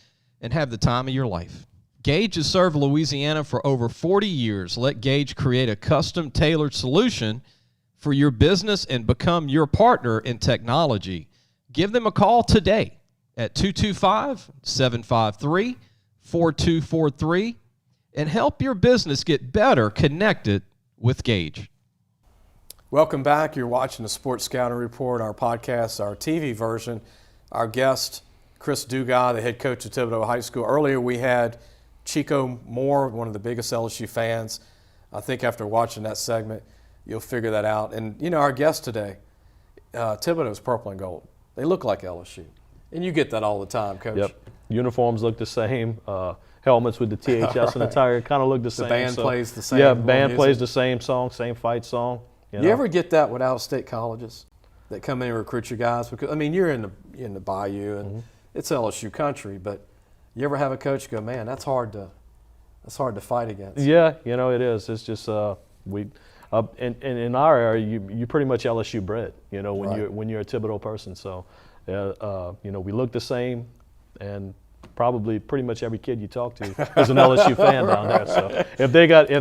and have the time of your life. Gage has served Louisiana for over 40 years. Let Gage create a custom tailored solution for your business and become your partner in technology. Give them a call today at 225-753-4243 and help your business get better connected with Gage. Welcome back. You're watching the Sports Scouting Report, our podcast, our TV version. Our guest, Chris Dugas, the head coach of Thibodaux High School. Earlier we had Chico Moore, one of the biggest LSU fans. I think after watching that segment, you'll figure that out. And, our guest today, Thibodaux's purple and gold. They look like LSU. And you get that all the time, Coach. Yep. Uniforms look the same. Helmets with the THS and the tire kind of look the same. The band plays the same. Yeah, band plays the same song, same fight song. You ever get that with out-of-state colleges that come in and recruit you guys? Because, you're in the Bayou, and it's LSU country, but you ever have a coach go, man, that's hard to fight against? Yeah, it is. It's just in our area, you pretty much LSU bred. When you're a Thibodaux person. So, we look the same, and probably pretty much every kid you talk to is an LSU fan down there. So if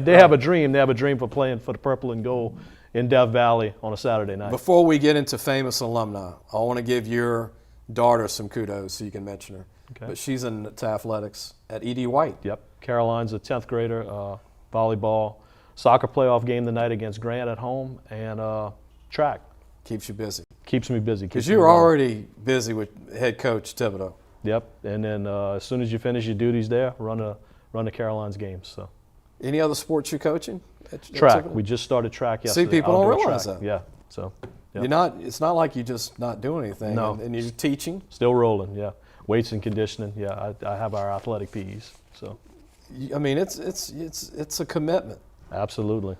they have a dream, they have a dream for playing for the purple and gold in Death Valley on a Saturday night. Before we get into famous alumni, I want to give your daughter some kudos so you can mention her. Okay. But she's into athletics at E.D. White. Yep. Caroline's a 10th grader, volleyball, soccer playoff game tonight against Grant at home, and track. Keeps you busy. Keeps me busy. Because you were already busy with head coach Thibodaux. Yep. And then as soon as you finish your duties there, run the Caroline's games. So. Any other sports you're coaching? Track. We just started track yesterday. See, people don't realize that. Yeah. So. Yep. It's not like you're just not doing anything. No. And you're teaching. Still rolling. Yeah. Weights and conditioning. Yeah. I have our athletic PEs. So. It's a commitment. Absolutely.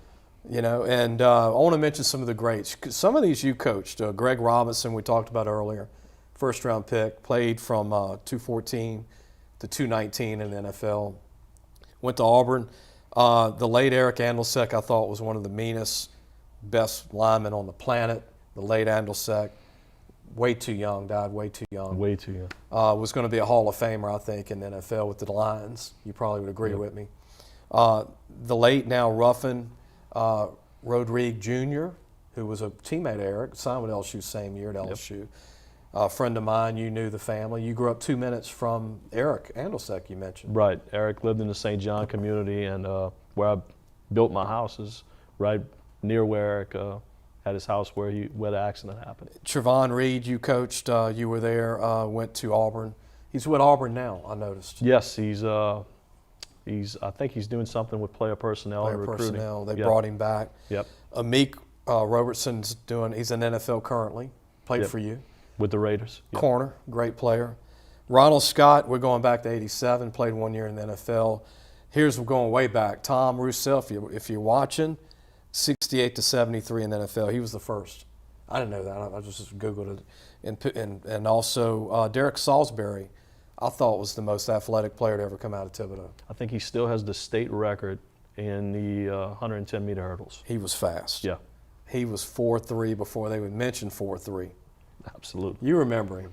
And I want to mention some of the greats. Some of these you coached. Greg Robinson, we talked about earlier, first-round pick, played from 214 to 219 in the NFL. Went to Auburn. The late Eric Andelsek, I thought, was one of the meanest, best linemen on the planet. The late Andelsek, way too young, died way too young. Way too young. Was going to be a Hall of Famer, I think, in the NFL with the Lions. You probably would agree with me. The late, now Ruffin, Rodriguez Jr., who was a teammate of Eric, signed with LSU same year at LSU. A friend of mine, you knew the family. You grew up 2 minutes from Eric Andelsek, you mentioned. Right. Eric lived in the St. John community, and where I built my house is right near where Eric had his house where the accident happened. Trevon Reed, you coached. You were there. Went to Auburn. He's with Auburn now, I noticed. Yes, I think he's doing something with player personnel and recruiting. Personnel. They brought him back. Yep. Amik Robertson's he's in the NFL currently. Played for you. With the Raiders. Yep. Corner, great player. Ronald Scott, we're going back to 87, played 1 year in the NFL. We're going way back. Tom Roussel, if you're watching, 68 to 73 in the NFL. He was the first. I didn't know that. I just Googled it. And also Derek Salisbury, I thought was the most athletic player to ever come out of Thibodaux. I think he still has the state record in the 110-meter hurdles. He was fast. Yeah. He was 4.3 before they would mention 4.3. Absolutely. You remember him.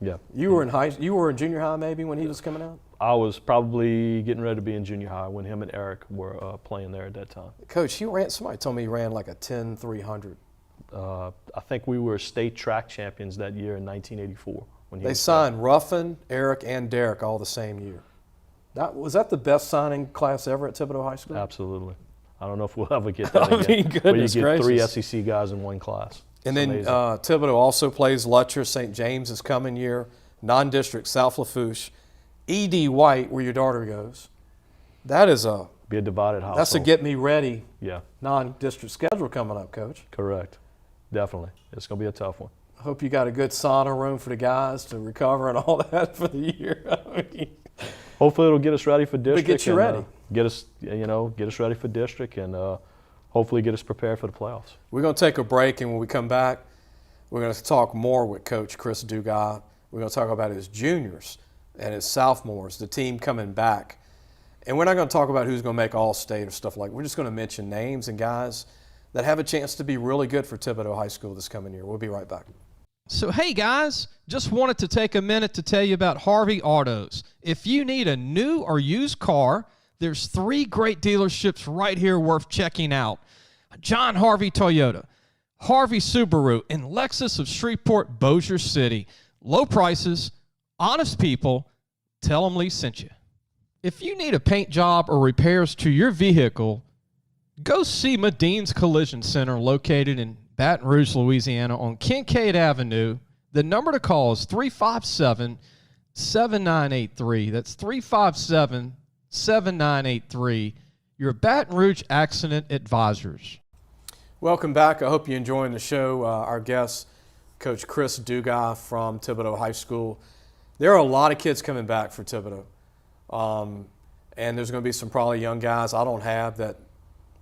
Yeah. You were in junior high maybe when he was coming out? I was probably getting ready to be in junior high when him and Eric were playing there at that time. Coach, somebody told me he ran like a 10.300. I think we were state track champions that year in 1984. When They signed Ruffin, Eric, and Derek all the same year. Was that the best signing class ever at Thibodaux High School? Absolutely. I don't know if we'll ever get that again. Where you get three SEC guys in one class. And then Thibodaux also plays Lutcher, St. James this coming year, non-district South Lafourche, E.D. White, where your daughter goes. That is be a divided household. That's a get me ready yeah. non-district schedule coming up, Coach. Correct. Definitely. It's going to be a tough one. I hope you got a good sauna room for the guys to recover and all that for the year. Hopefully it'll get us ready for district. But get you ready. Get us ready for district and hopefully get us prepared for the playoffs. We're going to take a break, and when we come back, we're going to talk more with Coach Chris Dugas. We're going to talk about his juniors and his sophomores, the team coming back. And we're not going to talk about who's going to make All-State or stuff like that. We're just going to mention names and guys that have a chance to be really good for Thibodaux High School this coming year. We'll be right back. So, hey guys, just wanted to take a minute to tell you about Harvey Autos. If you need a new or used car, there's 3 great dealerships right here worth checking out. John Harvey Toyota, Harvey Subaru, and Lexus of Shreveport, Bossier City. Low prices, honest people. Tell them Lee sent you. If you need a paint job or repairs to your vehicle, go see Madine's Collision Center located in Baton Rouge, Louisiana on Kincaid Avenue. The number to call is 357-7983. That's 357-7983. Your Baton Rouge Accident Advisors. Welcome back. I hope you're enjoying the show. Our guest, Coach Chris Dugas from Thibodaux High School. There are a lot of kids coming back for Thibodaux. And there's going to be some probably young guys I don't have that,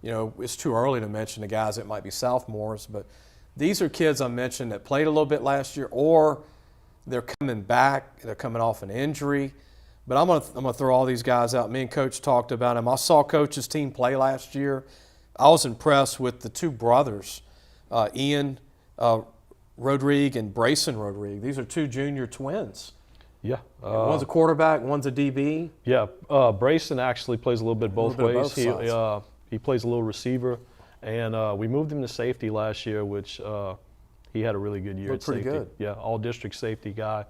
it's too early to mention the guys that might be sophomores, but these are kids I mentioned that played a little bit last year, or they're coming back, they're coming off an injury. But I'm gonna throw all these guys out. Me and Coach talked about them. I saw Coach's team play last year. I was impressed with the 2 brothers, Ian Rodriguez and Brayson Rodriguez. These are 2 junior twins. Yeah. One's a quarterback, one's a DB. Yeah. Brayson actually plays a little bit both ways. He plays a little receiver, and we moved him to safety last year, which he had a really good year at safety. Pretty good. Yeah, all-district safety guy.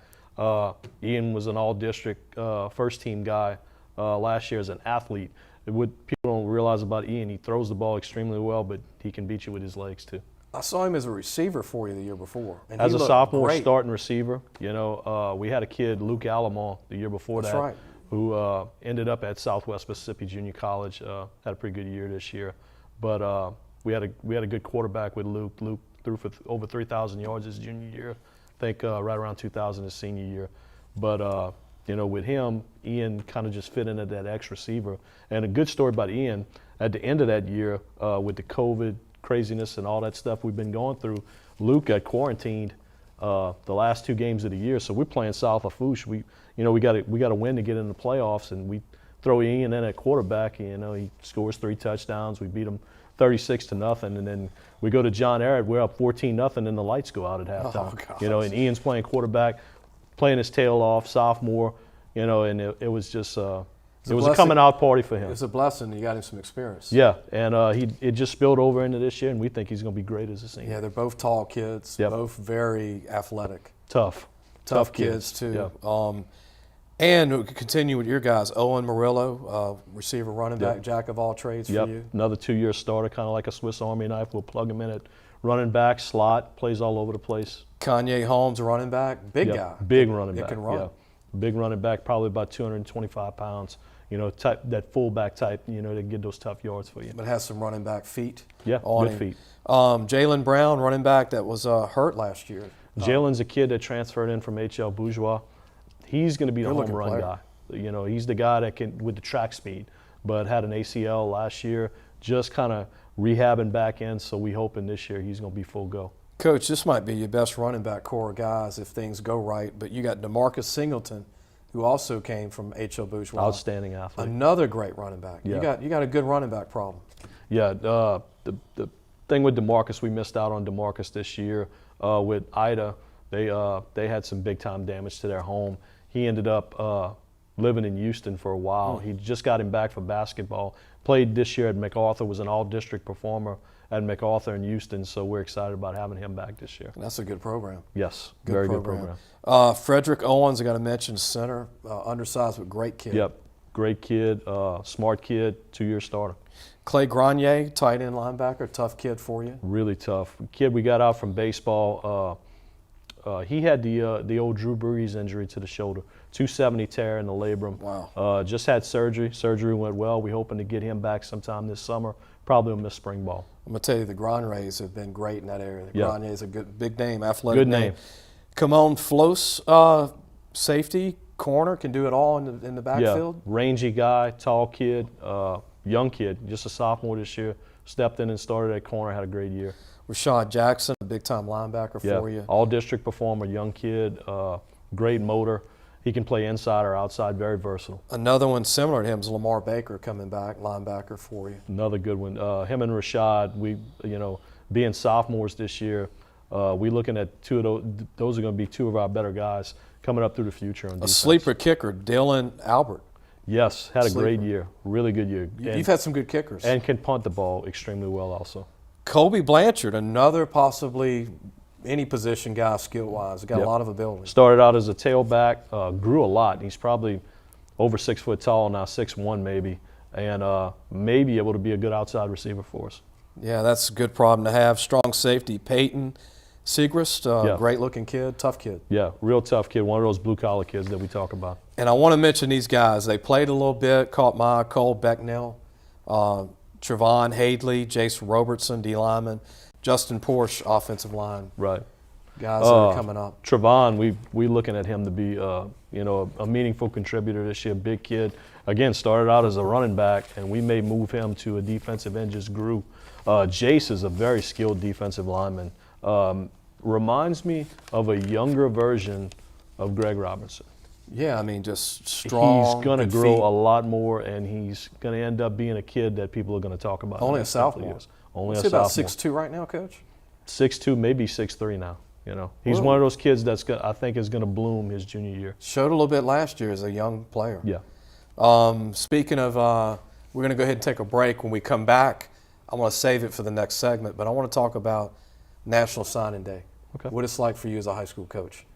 Ian was an all-district first-team guy last year as an athlete. What people don't realize about Ian, he throws the ball extremely well, but he can beat you with his legs too. I saw him as a receiver for you the year before. And as a sophomore starting receiver, we had a kid, Luke Alamont, the year before That's that. Right. Who ended up at Southwest Mississippi Junior College, had a pretty good year this year. But we had a good quarterback with Luke. Luke threw for over 3,000 yards his junior year. I think right around 2,000 his senior year. But, with him, Ian kind of just fit into that X receiver. And a good story about Ian, at the end of that year, with the COVID craziness and all that stuff we've been going through, Luke got quarantined the last 2 games of the year. So we're playing South Lafourche. We got to win to get in the playoffs, and we throw Ian in at quarterback. He scores 3 touchdowns. We beat him 36-0, and then we go to John Ehret. We're up 14-0, and the lights go out at halftime. And Ian's playing quarterback, playing his tail off, sophomore. And it was just it was a coming out party for him. It's a blessing. You got him some experience. Yeah, and it just spilled over into this year, and we think he's going to be great as a senior. Yeah, they're both tall kids, both very athletic. Tough kids too. Yeah. And we could continue with your guys. Owen Murillo, receiver, running back, jack of all trades for you. Another 2-year starter, kind of like a Swiss Army knife. We'll plug him in at running back, slot, plays all over the place. Kanye Holmes, running back, big guy. Big running back. Can run. Yeah. Big running back, probably about 225 pounds. Type that fullback type, to get those tough yards for you. But has some running back feet. Yeah, good feet. Jalen Brown, running back that was hurt last year. Jalen's a kid that transferred in from HL Bourgeois. He's going to be the home run guy. He's the guy that can with the track speed, but had an ACL last year, just kind of rehabbing back in. So we hoping this year he's going to be full go. Coach, this might be your best running back core of guys if things go right. But you got DeMarcus Singleton, who also came from HL Bourgeois. Outstanding athlete. Another great running back. Yeah. You got a good running back problem. Yeah, the thing with DeMarcus, we missed out on DeMarcus this year with Ida. They had some big time damage to their home. He ended up living in Houston for a while. He just got him back for basketball. Played this year at MacArthur, was an all-district performer at MacArthur in Houston, so we're excited about having him back this year. And that's a good program. Yes, good program. Frederick Owens, I got to mention, center, undersized but great kid. Yep, great kid, smart kid, 2-year starter. Clay Grenier, tight end linebacker, tough kid for you. Really tough. Kid we got out from baseball. He had the old Drew Brees injury to the shoulder, 270 tear in the labrum. Wow. Just had surgery. Surgery went well. We're hoping to get him back sometime this summer. Probably will miss spring ball. I'm going to tell you, the Greniers have been great in that area. The Grenier is a good, big name, athletic good name. Camon Flos, safety, corner, can do it all in the backfield. Yeah, rangy guy, tall kid, young kid, just a sophomore this year. Stepped in and started at corner, had a great year. Rashad Jackson, a big-time linebacker for you. All-district performer, young kid, great motor. He can play inside or outside, very versatile. Another one similar to him is Lamar Baker coming back, linebacker for you. Another good one. Him and Rashad, being sophomores this year, we looking at 2 of those. Those are going to be 2 of our better guys coming up through the future on defense. A sleeper kicker, Dylan Albert. Yes, had a great year, really good year. You've had some good kickers. And can punt the ball extremely well also. Colby Blanchard, another possibly any position guy skill-wise. Got a lot of ability. Started out as a tailback, grew a lot. He's probably over 6 foot tall now, 6'1" maybe, and may be able to be a good outside receiver for us. Yeah, that's a good problem to have. Strong safety, Peyton Segrist, great-looking kid, tough kid. Yeah, real tough kid, one of those blue-collar kids that we talk about. And I want to mention these guys. They played a little bit, caught my eye, Cole Becknell, Trevon Hadley, Jason Robertson, D lineman, Justin Porsche, offensive line. Right. Guys that are coming up. Trevon, we looking at him to be a meaningful contributor this year. Big kid. Again, started out as a running back, and we may move him to a defensive end. Just grew. Jace is a very skilled defensive lineman. Reminds me of a younger version of Greg Robinson. Yeah, I mean, just strong. He's going to grow a lot more, and he's going to end up being a kid that people are going to talk about. Only a sophomore. Only a sophomore. About sophomore. 6'2" right now, Coach? 6'2", maybe 6'3" now. He's one of those kids that's I think is going to bloom his junior year. Showed a little bit last year as a young player. Yeah. Speaking of, we're going to go ahead and take a break. When we come back, I want to save it for the next segment, but I want to talk about National Signing Day. Okay. What it's like for you as a high school coach.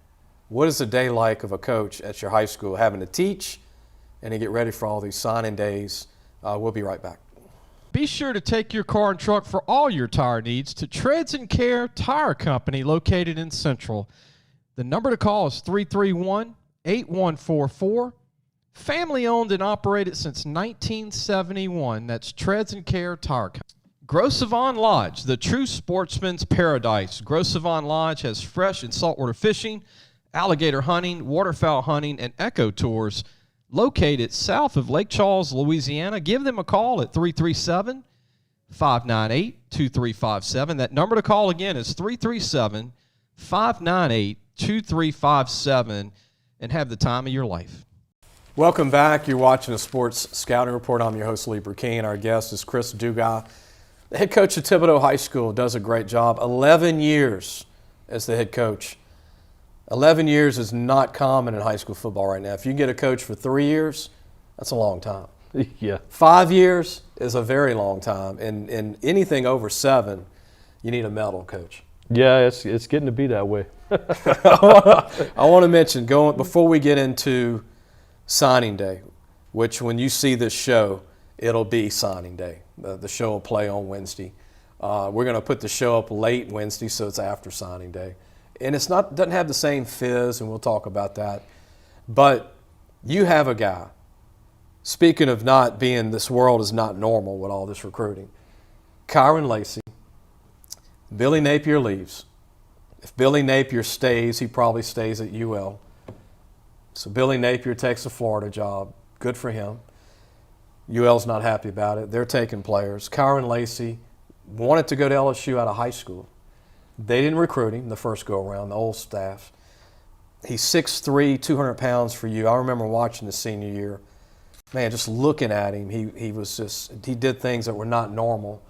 What is the day like of a coach at your high school having to teach and to get ready for all these signing days? We'll be right back. Be sure to take your car and truck for all your tire needs to Treads and Care Tire Company located in Central. The number to call is 331-8144. Family owned and operated since 1971. That's Treads and Care Tire Company. Gros Savon Lodge, the true sportsman's paradise. Gros Savon Lodge has fresh and saltwater fishing, alligator hunting, waterfowl hunting, and eco tours located south of Lake Charles, Louisiana. Give them a call at 337-598-2357. That number to call again is 337-598-2357. 598-2357 and have the time of your life. Welcome back. You're watching a Sports Scouting Report. I'm your host, Lieber King. Our guest is Chris Dugas. The head coach at Thibodaux High School does a great job. 11 years as the head coach. 11 years is not common in high school football right now. If you get a coach for 3 years, that's a long time. Yeah. 5 years is a very long time. And anything over 7, you need a medal, coach. Yeah, it's getting to be that way. I want to mention, before we get into signing day, which when you see this show, it'll be signing day. The show will play on Wednesday. We're going to put the show up late Wednesday, so it's after signing day. And doesn't have the same fizz, and we'll talk about that. But you have a guy, speaking of not being, this world is not normal with all this recruiting. Kyron Lacey, Billy Napier leaves. If Billy Napier stays, he probably stays at UL. So Billy Napier takes a Florida job. Good for him. UL's not happy about it. They're taking players. Kyron Lacey wanted to go to LSU out of high school. They didn't recruit him the first go-around, the old staff. He's 6'3", 200 pounds for you. I remember watching the senior year. Man, just looking at him, he did things that were not normal.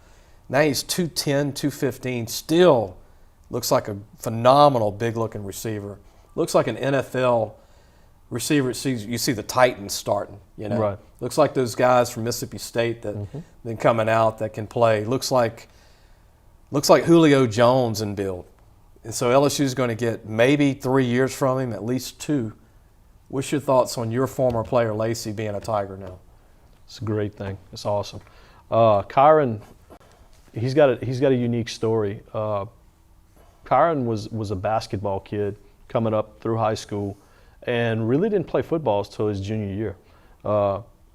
Now he's 210, 215, still looks like a phenomenal big-looking receiver. Looks like an NFL receiver. You see the Titans starting, you know. Right. Looks like those guys from Mississippi State that been coming out that can play. Looks like Julio Jones in build. And so LSU's going to get maybe 3 years from him, at least 2. What's your thoughts on your former player Lacey being a Tiger now? It's a great thing. It's awesome. Kyron, he's got a unique story. Kyron was a basketball kid coming up through high school and really didn't play football until his junior year.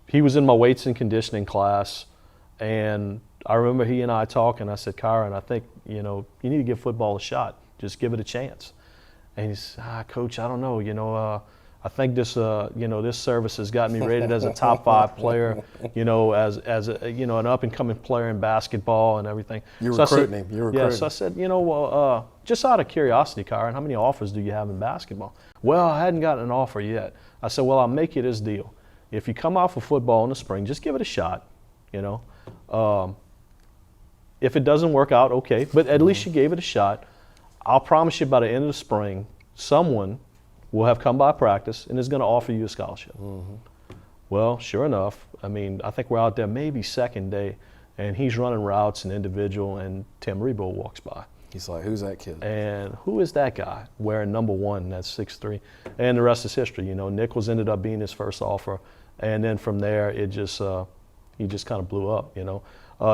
He was in my weights and conditioning class, and I remember he and I talking. I said, Kyron, I think, you need to give football a shot. Just give it a chance. And he said, Coach, I don't know. I think this service has got me rated as a top 5 player, as an up and coming player in basketball and everything. You're recruiting him. Yeah, so I said, just out of curiosity, Kyron, how many offers do you have in basketball? Well, I hadn't gotten an offer yet. I said, well, I'll make you this deal. If you come off of football in the spring, just give it a shot, If it doesn't work out, okay, but at least you gave it a shot. I'll promise you by the end of the spring, someone will have come by practice and is going to offer you a scholarship. Well, sure enough, I think we're out there maybe second day, and he's running routes and individual, and Tim Rebo walks by. He's like, who's that kid? And who is that guy wearing number 1, that's 6'3"? And the rest is history. Nichols ended up being his first offer, and then from there, he just kind of blew up,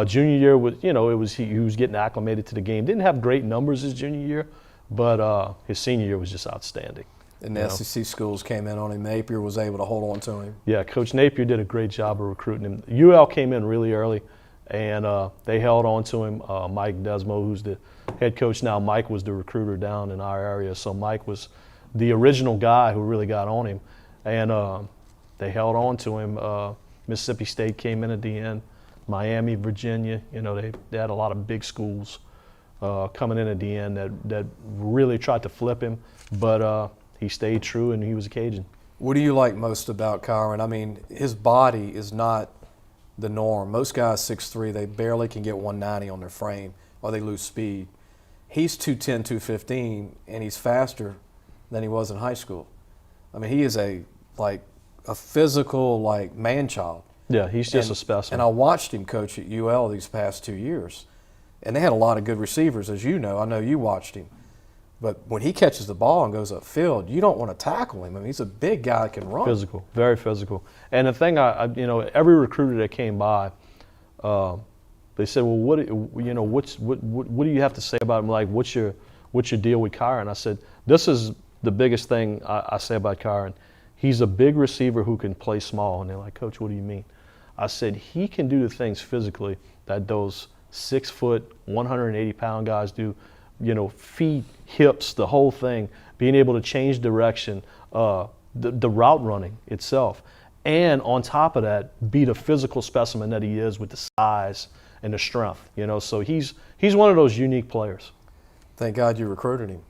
Junior year was, he was getting acclimated to the game. Didn't have great numbers his junior year, but his senior year was just outstanding. And the SEC schools came in on him. Napier was able to hold on to him. Yeah, Coach Napier did a great job of recruiting him. UL came in really early, and they held on to him. Mike Desmo, who's the head coach now, Mike was the recruiter down in our area. So Mike was the original guy who really got on him. And they held on to him. Mississippi State came in at the end. Miami, Virginia, they had a lot of big schools coming in at the end that really tried to flip him. But he stayed true, and he was a Cajun. What do you like most about Kyron? His body is not the norm. Most guys 6'3", they barely can get 190 on their frame or they lose speed. He's 210, 215, and he's faster than he was in high school. He is a physical man-child. Yeah, he's just a specimen. And I watched him coach at UL these past 2 years, and they had a lot of good receivers, as you know. I know you watched him. But when he catches the ball and goes upfield, you don't want to tackle him. He's a big guy that can run. Physical, very physical. And the thing, every recruiter that came by, they said, well, what do you have to say about him? Like, what's your deal with Kyron? I said, this is the biggest thing I say about Kyron. He's a big receiver who can play small. And they're like, Coach, what do you mean? I said, he can do the things physically that those 6 foot, 180-pound guys do. Feet, hips, the whole thing, being able to change direction, the route running itself. And on top of that, be the physical specimen that he is with the size and the strength. So he's one of those unique players. Thank God you recruited him.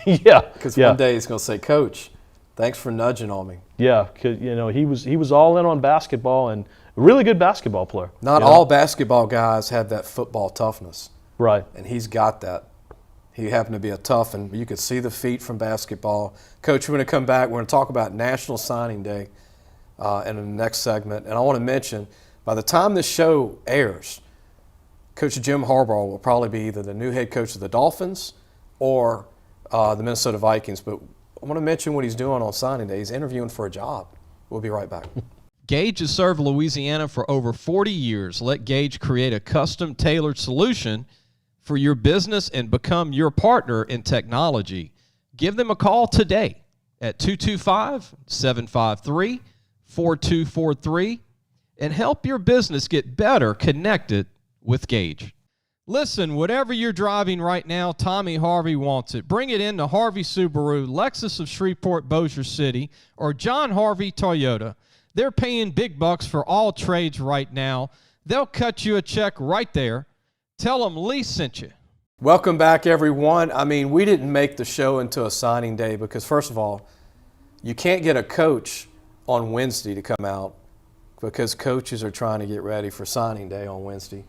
Yeah. Because one day he's going to say, Coach, thanks for nudging on me. Yeah, 'cause, he was all in on basketball and a really good basketball player. Not all basketball guys have that football toughness. Right. And he's got that. He happened to be a tough, and you could see the feet from basketball. Coach, we're going to come back. We're going to talk about National Signing Day in the next segment. And I want to mention, by the time this show airs, Coach Jim Harbaugh will probably be either the new head coach of the Dolphins or the Minnesota Vikings. But I want to mention what he's doing on signing day. He's interviewing for a job. We'll be right back. Gage has served Louisiana for over 40 years. Let Gage create a custom tailored solution for your business and become your partner in technology. Give them a call today at 225-753-4243 and help your business get better connected with Gage. Listen, whatever you're driving right now, Tommy Harvey wants it. Bring it in to Harvey Subaru, Lexus of Shreveport, Bossier City, or John Harvey Toyota. They're paying big bucks for all trades right now. They'll cut you a check right there. Tell them Lee sent you. Welcome back, everyone. I mean, we didn't make the show into a signing day because, first of all, you can't get a coach on Wednesday to come out because coaches are trying to get ready for signing day on Wednesday.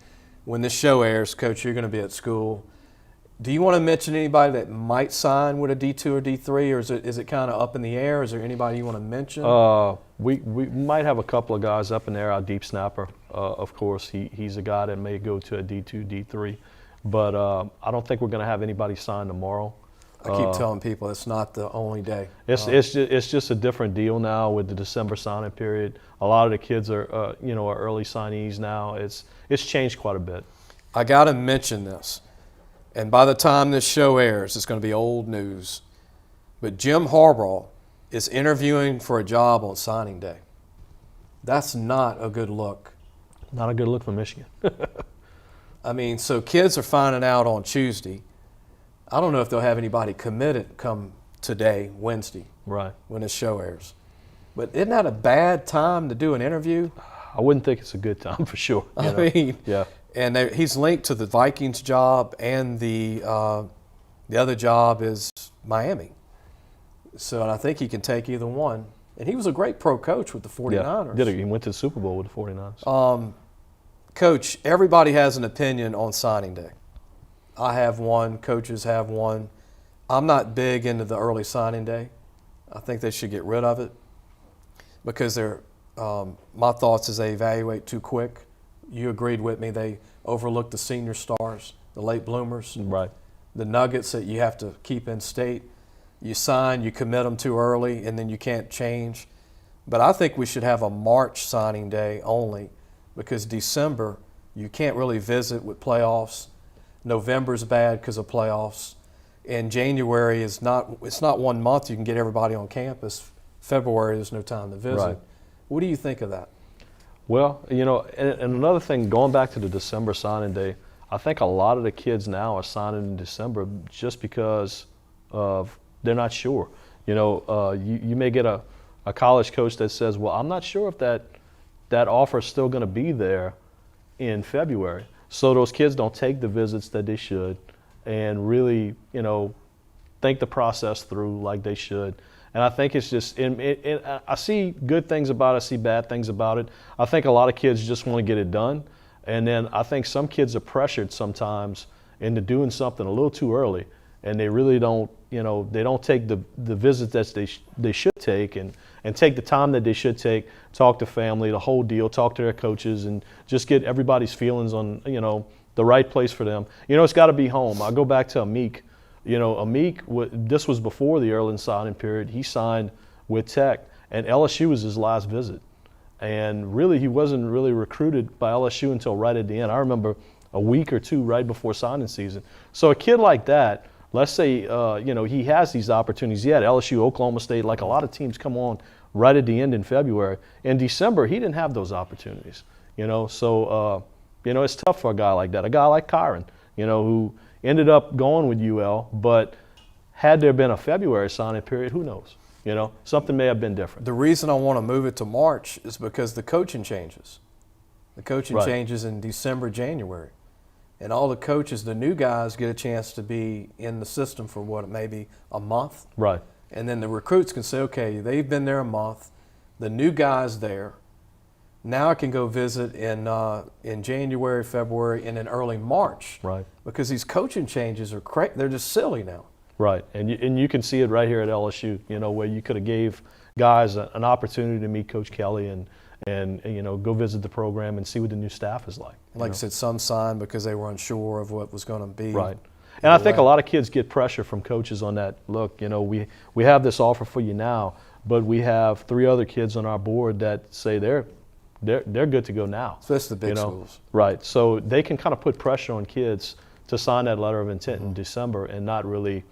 When this show airs, Coach, you're going to be at school. Do you want to mention anybody that might sign with a D2 or D3, or is it kind of up in the air? Is there anybody you want to mention? We might have a couple of guys up in there. Our deep snapper, of course, he's a guy that may go to a D2, D3. But I don't think we're going to have anybody sign tomorrow. I keep telling people it's not the only day. It's just a different deal now with the December signing period. A lot of the kids are are early signees now. It's changed quite a bit. I got to mention this, and by the time this show airs, it's going to be old news. But Jim Harbaugh is interviewing for a job on signing day. That's not a good look. Not a good look for Michigan. I mean, so kids are finding out on Tuesday. I don't know if they'll have anybody committed come today, Wednesday, Right. when this show airs. But isn't that a bad time to do an interview? I wouldn't think it's a good time for sure. I mean, yeah. And he's linked to the Vikings job, and the other job is Miami. So, and I think he can take either one. And he was a great pro coach with the 49ers. Yeah, he went to the Super Bowl with the 49ers. Coach, everybody has an opinion on signing day. I have one. Coaches have one. I'm not big into the early signing day. I think they should get rid of it because my thoughts is they evaluate too quick. You agreed with me. They overlook the senior stars, the late bloomers, Right. the nuggets that you have to keep in state. You sign, you commit them too early, and then you can't change. But I think we should have a March signing day only because December you can't really visit with playoffs. November's bad because of playoffs. And January it's not 1 month you can get everybody on campus. February there's no time to visit. Right. What do you think of that? Well, and another thing, going back to the December signing day, I think a lot of the kids now are signing in December just because they're not sure. You may get a college coach that says, well, I'm not sure if that offer is still going to be there in February. So those kids don't take the visits that they should and really, think the process through like they should. And I think it's just, I see good things about it, I see bad things about it. I think a lot of kids just want to get it done. And then I think some kids are pressured sometimes into doing something a little too early. And they really don't, they don't take the visits that they should take and take the time that they should take, talk to family, the whole deal, talk to their coaches, and just get everybody's feelings on, the right place for them. It's got to be home. I'll go back to Amik. Amik, this was before the early signing period. He signed with Tech, and LSU was his last visit. And really, he wasn't really recruited by LSU until right at the end. I remember a week or two right before signing season. So a kid like that, let's say, he has these opportunities. He had LSU, Oklahoma State, like a lot of teams come on right at the end in February. In December, he didn't have those opportunities, So, it's tough for a guy like that. A guy like Kyron, who ended up going with UL, but had there been a February signing period, who knows? Something may have been different. The reason I want to move it to March is because the coaching changes. The coaching Right. changes in December, January. and all the coaches, the new guys, get a chance to be in the system for maybe a month. Right. And then the recruits can say, okay, they've been there a month, the new guy's there. Now I can go visit in January, February, and in early March. Right. Because these coaching changes are they're just silly now. Right, and you can see it right here at LSU. Where you could have gave guys an opportunity to meet Coach Kelly and go visit the program and see what the new staff is like. Like I said, some signed because they were unsure of what was going to be. Right. And I think a lot of kids get pressure from coaches on that. Look, we have this offer for you now, but we have 3 other kids on our board that say they're good to go now. Especially the big schools. Right. So they can kind of put pressure on kids to sign that letter of intent in December and not really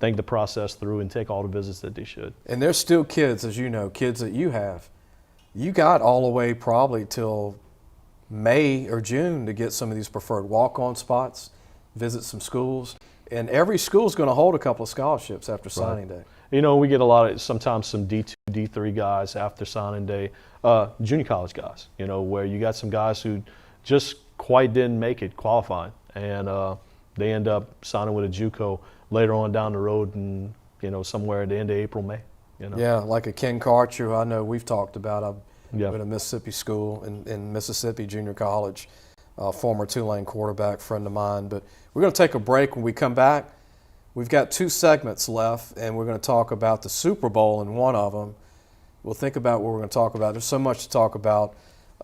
think the process through and take all the visits that they should. And there's still kids, as you know, kids that you have. You got all the way probably till May or June to get some of these preferred walk-on spots, visit some schools. And every school's going to hold a couple of scholarships after signing day. We get sometimes some D2, D3 guys after signing day, junior college guys, where you got some guys who just quite didn't make it qualifying. And they end up signing with a JUCO later on down the road and, somewhere at the end of April, May. Yeah, like a Ken Karcher, who I know we've talked about. Yeah. At a Mississippi school in Mississippi Junior College, former Tulane quarterback friend of mine. But we're going to take a break. When we come back, we've got 2 segments left, and we're going to talk about the Super Bowl in one of them. We'll think about what we're going to talk about. There's so much to talk about.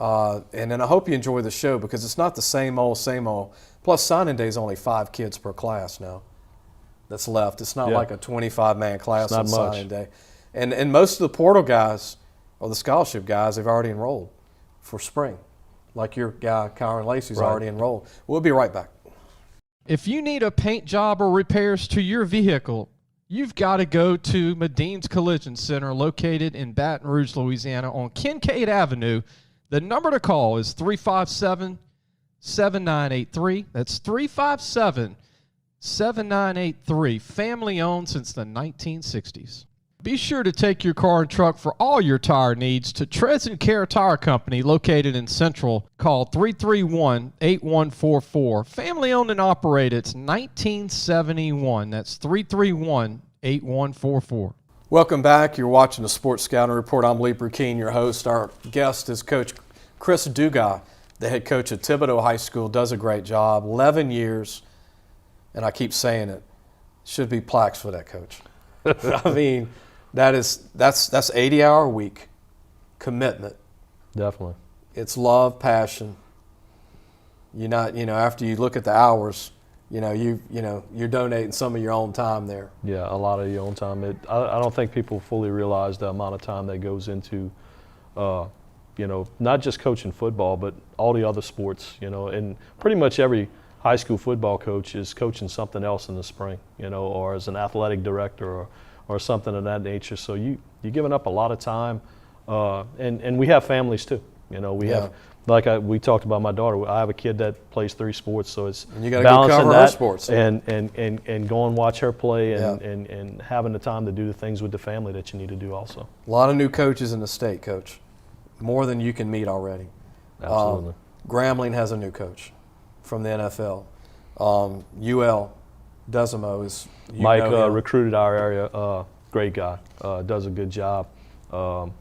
And then I hope you enjoy the show because it's not the same old, same old. Plus, signing day is only 5 kids per class now that's left. It's not like a 25-man class on signing day. And most of the portal guys or the scholarship guys, they've already enrolled for spring. Like your guy, Kyron Lacey's already enrolled. We'll be right back. If you need a paint job or repairs to your vehicle, you've got to go to Madine's Collision Center located in Baton Rouge, Louisiana on Kincaid Avenue. The number to call is 357-7983. That's 357-7983. Family owned since the 1960s. Be sure to take your car and truck for all your tire needs to Treads & Care Tire Company located in Central. Call 331-8144. Family owned and operated. It's 1971. That's 331-8144. Welcome back. You're watching the Sports Scouting Report. I'm Lee Burkeen, your host. Our guest is Coach Chris Dugas, the head coach at Thibodaux High School. Does a great job. 11 years, and I keep saying it, should be plaques for that coach. I mean, that's 80-hour a week commitment. Definitely. It's love, passion. You're not, after you look at the hours, you're donating some of your own time there. Yeah, a lot of your own time. I don't think people fully realize the amount of time that goes into, not just coaching football, but all the other sports. And pretty much every high school football coach is coaching something else in the spring, or as an athletic director or something of that nature. So you're giving up a lot of time, and we have families too. We have. We talked about my daughter. I have a kid that plays 3 sports, so it's and you gotta balancing cover that her sports. and go and watch her play and having the time to do the things with the family that you need to do also. A lot of new coaches in the state, Coach. More than you can meet already. Absolutely. Grambling has a new coach from the NFL. UL Desimo is Mike recruited our area. Great guy. Does a good job.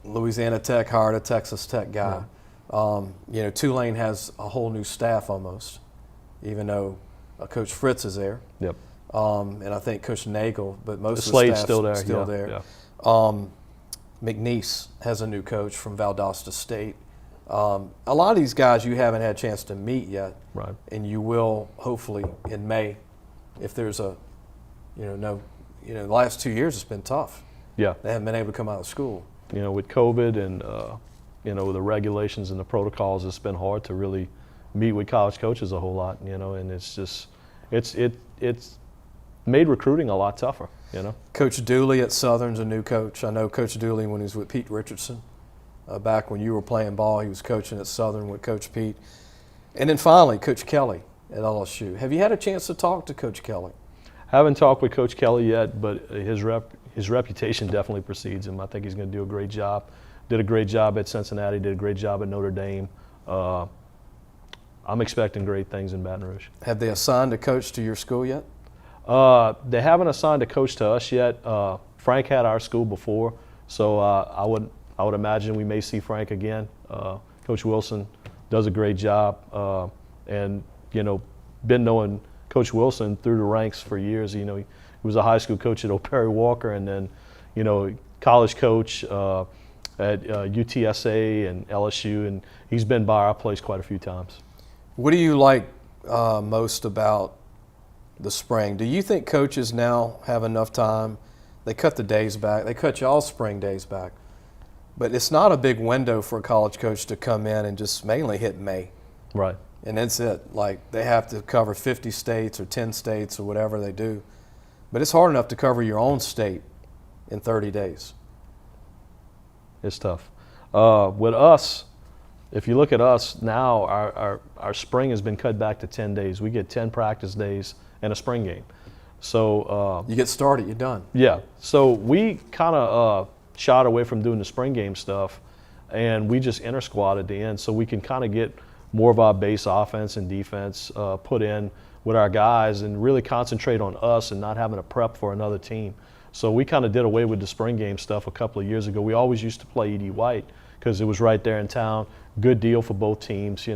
Louisiana Tech hired a Texas Tech guy. Tulane has a whole new staff almost, even though Coach Fritz is there. Yep. And I think Coach Nagel, but most of the Slade's staff's still there. there. Yeah. McNeese has a new coach from Valdosta State. A lot of these guys you haven't had a chance to meet yet, Right. and you will hopefully in May, if there's the last 2 years it's been tough. Yeah. They haven't been able to come out of school. With COVID and the regulations and the protocols, it's been hard to really meet with college coaches a whole lot. And it's just it's made recruiting a lot tougher. Coach Dooley at Southern's a new coach. I know Coach Dooley when he was with Pete Richardson. Back when you were playing ball, he was coaching at Southern with Coach Pete. And then finally, Coach Kelly at LSU. Have you had a chance to talk to Coach Kelly? Haven't talked with Coach Kelly yet, but his reputation definitely precedes him. I think he's going to do a great job. Did a great job at Cincinnati, did a great job at Notre Dame. I'm expecting great things in Baton Rouge. Have they assigned a coach to your school yet? They haven't assigned a coach to us yet. Frank had our school before, so I would imagine we may see Frank again. Coach Wilson does a great job, and been knowing Coach Wilson through the ranks for years. He was a high school coach at O'Perry Walker, and then college coach at UTSA and LSU, and he's been by our place quite a few times. What do you like most about the spring? Do you think coaches now have enough time? They cut the days back. They cut y'all's spring days back. But it's not a big window for a college coach to come in and just mainly hit May. Right. And that's it. Like, they have to cover 50 states or 10 states or whatever they do. But it's hard enough to cover your own state in 30 days. It's tough. With us, if you look at us now, our spring has been cut back to 10 days. We get 10 practice days and a spring game. So you get started, you're done. Yeah. So we kind of shied away from doing the spring game stuff, and we just inter-squad at the end so we can kind of get more of our base offense and defense put in with our guys and really concentrate on us and not having to prep for another team. So we kind of did away with the spring game stuff a couple of years ago. We always used to play E.D. White because it was right there in town. Good deal for both teams,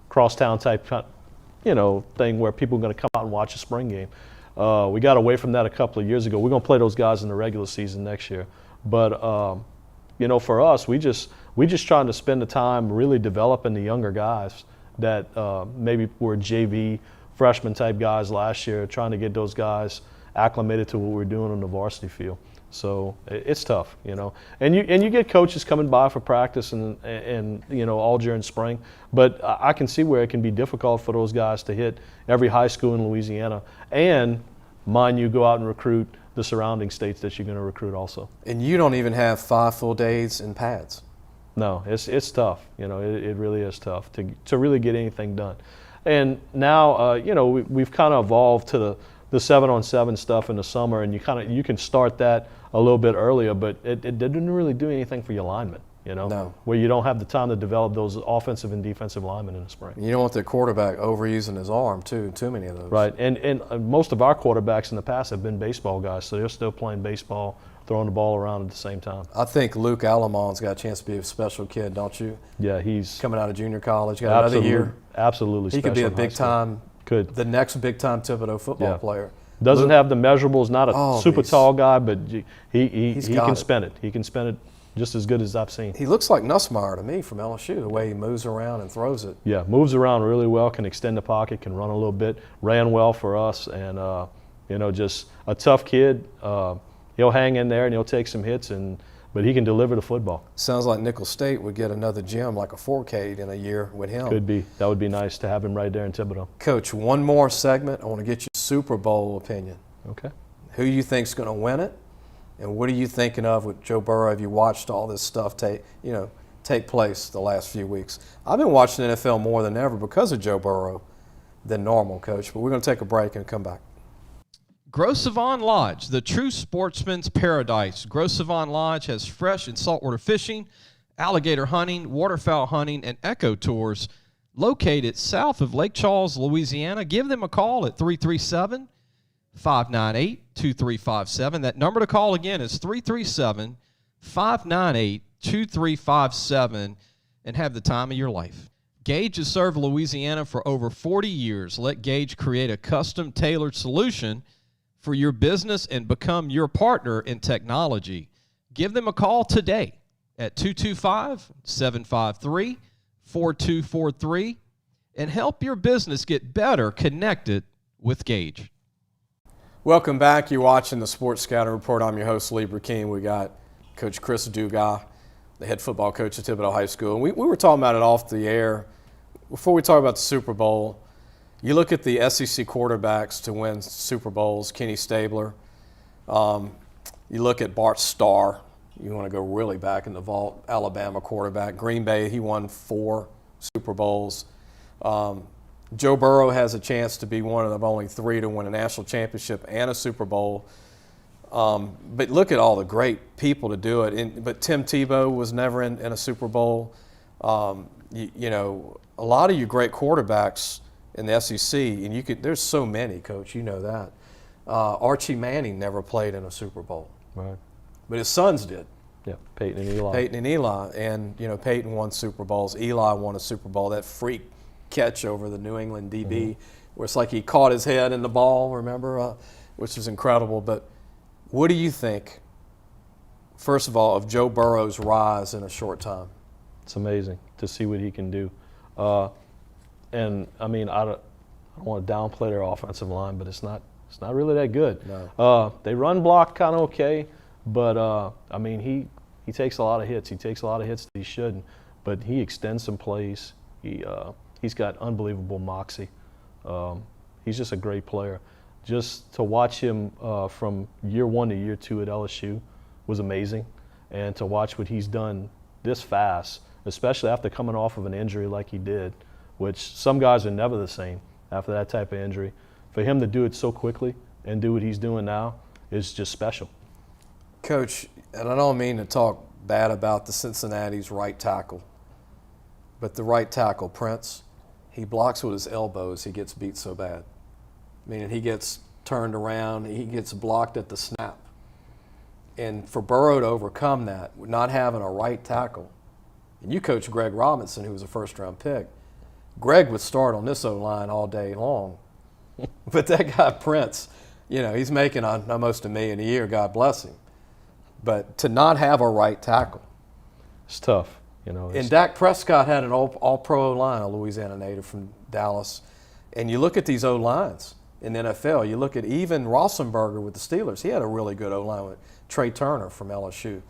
crosstown type, thing where people are going to come out and watch a spring game. We got away from that a couple of years ago. We're going to play those guys in the regular season next year. But, for us, we just trying to spend the time really developing the younger guys that maybe were JV freshman type guys last year, trying to get those guys acclimated to what we're doing on the varsity field. So it's tough, And you get coaches coming by for practice and all during spring. But I can see where it can be difficult for those guys to hit every high school in Louisiana and, mind you, go out and recruit the surrounding states that you're going to recruit also. And you don't even have 5 full days in pads. No, it's tough. It really is tough to really get anything done. And now, we've kind of evolved to the 7-on-7 stuff in the summer, and you can start that a little bit earlier, but it didn't really do anything for your linemen, No. Where you don't have the time to develop those offensive and defensive linemen in the spring. You don't want the quarterback overusing his arm, too many of those. Right, and most of our quarterbacks in the past have been baseball guys, so they're still playing baseball, throwing the ball around at the same time. I think Luke Alamon's got a chance to be a special kid, don't you? Yeah, he's coming out of junior college, got another year. Absolutely He special. could be a big-time, the next big-time Thibodaux football player. Doesn't have the measurables, not a super tall guy, but he can spin it. He can spin it just as good as I've seen. He looks like Nussmeier to me from LSU, the way he moves around and throws it. Yeah, moves around really well, can extend the pocket, can run a little bit, ran well for us, and just a tough kid. He'll hang in there and he'll take some hits, but he can deliver the football. Sounds like Nicholls State would get another gym like a 4K in a year with him. Could be. That would be nice to have him right there in Thibodaux. Coach, one more segment. I want to get your Super Bowl opinion. Okay. Who you think's going to win it, and what are you thinking of with Joe Burrow? Have you watched all this stuff take place the last few weeks? I've been watching the NFL more than ever because of Joe Burrow than normal, Coach. But we're going to take a break and come back. Gros Savon Lodge, the true sportsman's paradise. Gros Savon Lodge has fresh and saltwater fishing, alligator hunting, waterfowl hunting, and eco tours located south of Lake Charles, Louisiana. Give them a call at 337-598-2357. That number to call again is 337-598-2357, and have the time of your life. Gage has served Louisiana for over 40 years. Let Gage create a custom tailored solution for your business and become your partner in technology. Give them a call today at 225-753-4243 and help your business get better connected with Gage. Welcome back. You're watching the Sports Scouting Report. I'm your host, Lee Burkeen. We got Coach Chris Dugas, the head football coach at Thibodaux High School. And we were talking about it off the air. Before we talk about the Super Bowl, you look at the SEC quarterbacks to win Super Bowls, Kenny Stabler. You look at Bart Starr. You want to go really back in the vault, Alabama quarterback. Green Bay, he won 4 Super Bowls. Joe Burrow has a chance to be one of only 3 to win a national championship and a Super Bowl. But look at all the great people to do it. But Tim Tebow was never in a Super Bowl. you know, a lot of you great quarterbacks in the SEC, and there's so many, Coach, you know that. Archie Manning never played in a Super Bowl. Right. But his sons did. Yeah, Peyton and Eli. Peyton and Eli. And, you know, Peyton won Super Bowls. Eli won a Super Bowl. That freak catch over the New England DB, where it's like he caught his head in the ball, remember, which was incredible. But what do you think, first of all, of Joe Burrow's rise in a short time? It's amazing to see what he can do. And, I mean, I don't want to downplay their offensive line, but it's not really that good. No. They run block kind of okay, but, I mean, he takes a lot of hits. He takes a lot of hits that he shouldn't, but he extends some plays. He's got unbelievable moxie. He's just a great player. Just to watch him from year 1 to year 2 at LSU was amazing, and to watch what he's done this fast, especially after coming off of an injury like he did, which some guys are never the same after that type of injury. For him to do it so quickly and do what he's doing now is just special. Coach, and I don't mean to talk bad about the Cincinnati's right tackle, but the right tackle, Prince, he blocks with his elbows. He gets beat so bad. Meaning he gets turned around, he gets blocked at the snap. And for Burrow to overcome that, not having a right tackle, and you coach Greg Robinson, who was a first-round pick, Greg would start on this O-line all day long. But that guy Prince, you know, he's making almost $1 million a year, God bless him. But to not have a right tackle. It's tough, you know. And Dak Prescott had an all-pro O-line, a Louisiana native from Dallas. And you look at these O-lines in the NFL, you look at even Roethlisberger with the Steelers, he had a really good O-line with Trey Turner from LSU.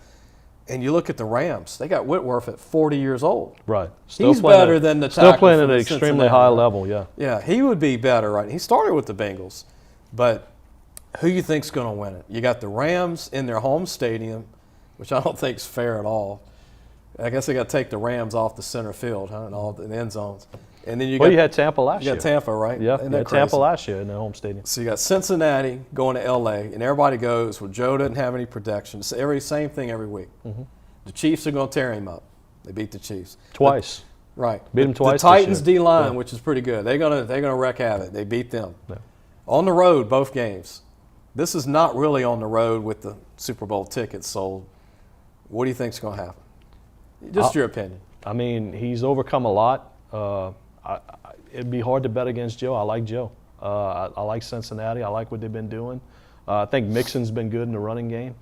And you look at the Rams, they got Whitworth at 40 years old. Right. He's better than the tackle. Still playing at an Cincinnati, extremely high level, yeah. Yeah, he would be better, right? He started with the Bengals. But who you think's going to win it? You got the Rams in their home stadium, which I don't think is fair at all. I guess they got to take the Rams off the center field, and all the end zones. And then you had Tampa last year. You got Tampa, right? Yeah, you had Tampa last year in their home stadium. So you got Cincinnati going to L.A., and everybody goes, well, Joe doesn't have any protection. It's same thing every week. Mm-hmm. The Chiefs are going to tear him up. They beat the Chiefs. Twice. Right. Beat them twice. The Titans D-line, which is pretty good. They're gonna wreak havoc. They beat them. Yeah. On the road, both games. This is not really on the road with the Super Bowl tickets sold. What do you think's going to happen? Just your opinion. I mean, he's overcome a lot. It'd be hard to bet against Joe. I like Joe. I like Cincinnati. I like what they've been doing. I think Mixon's been good in the running game.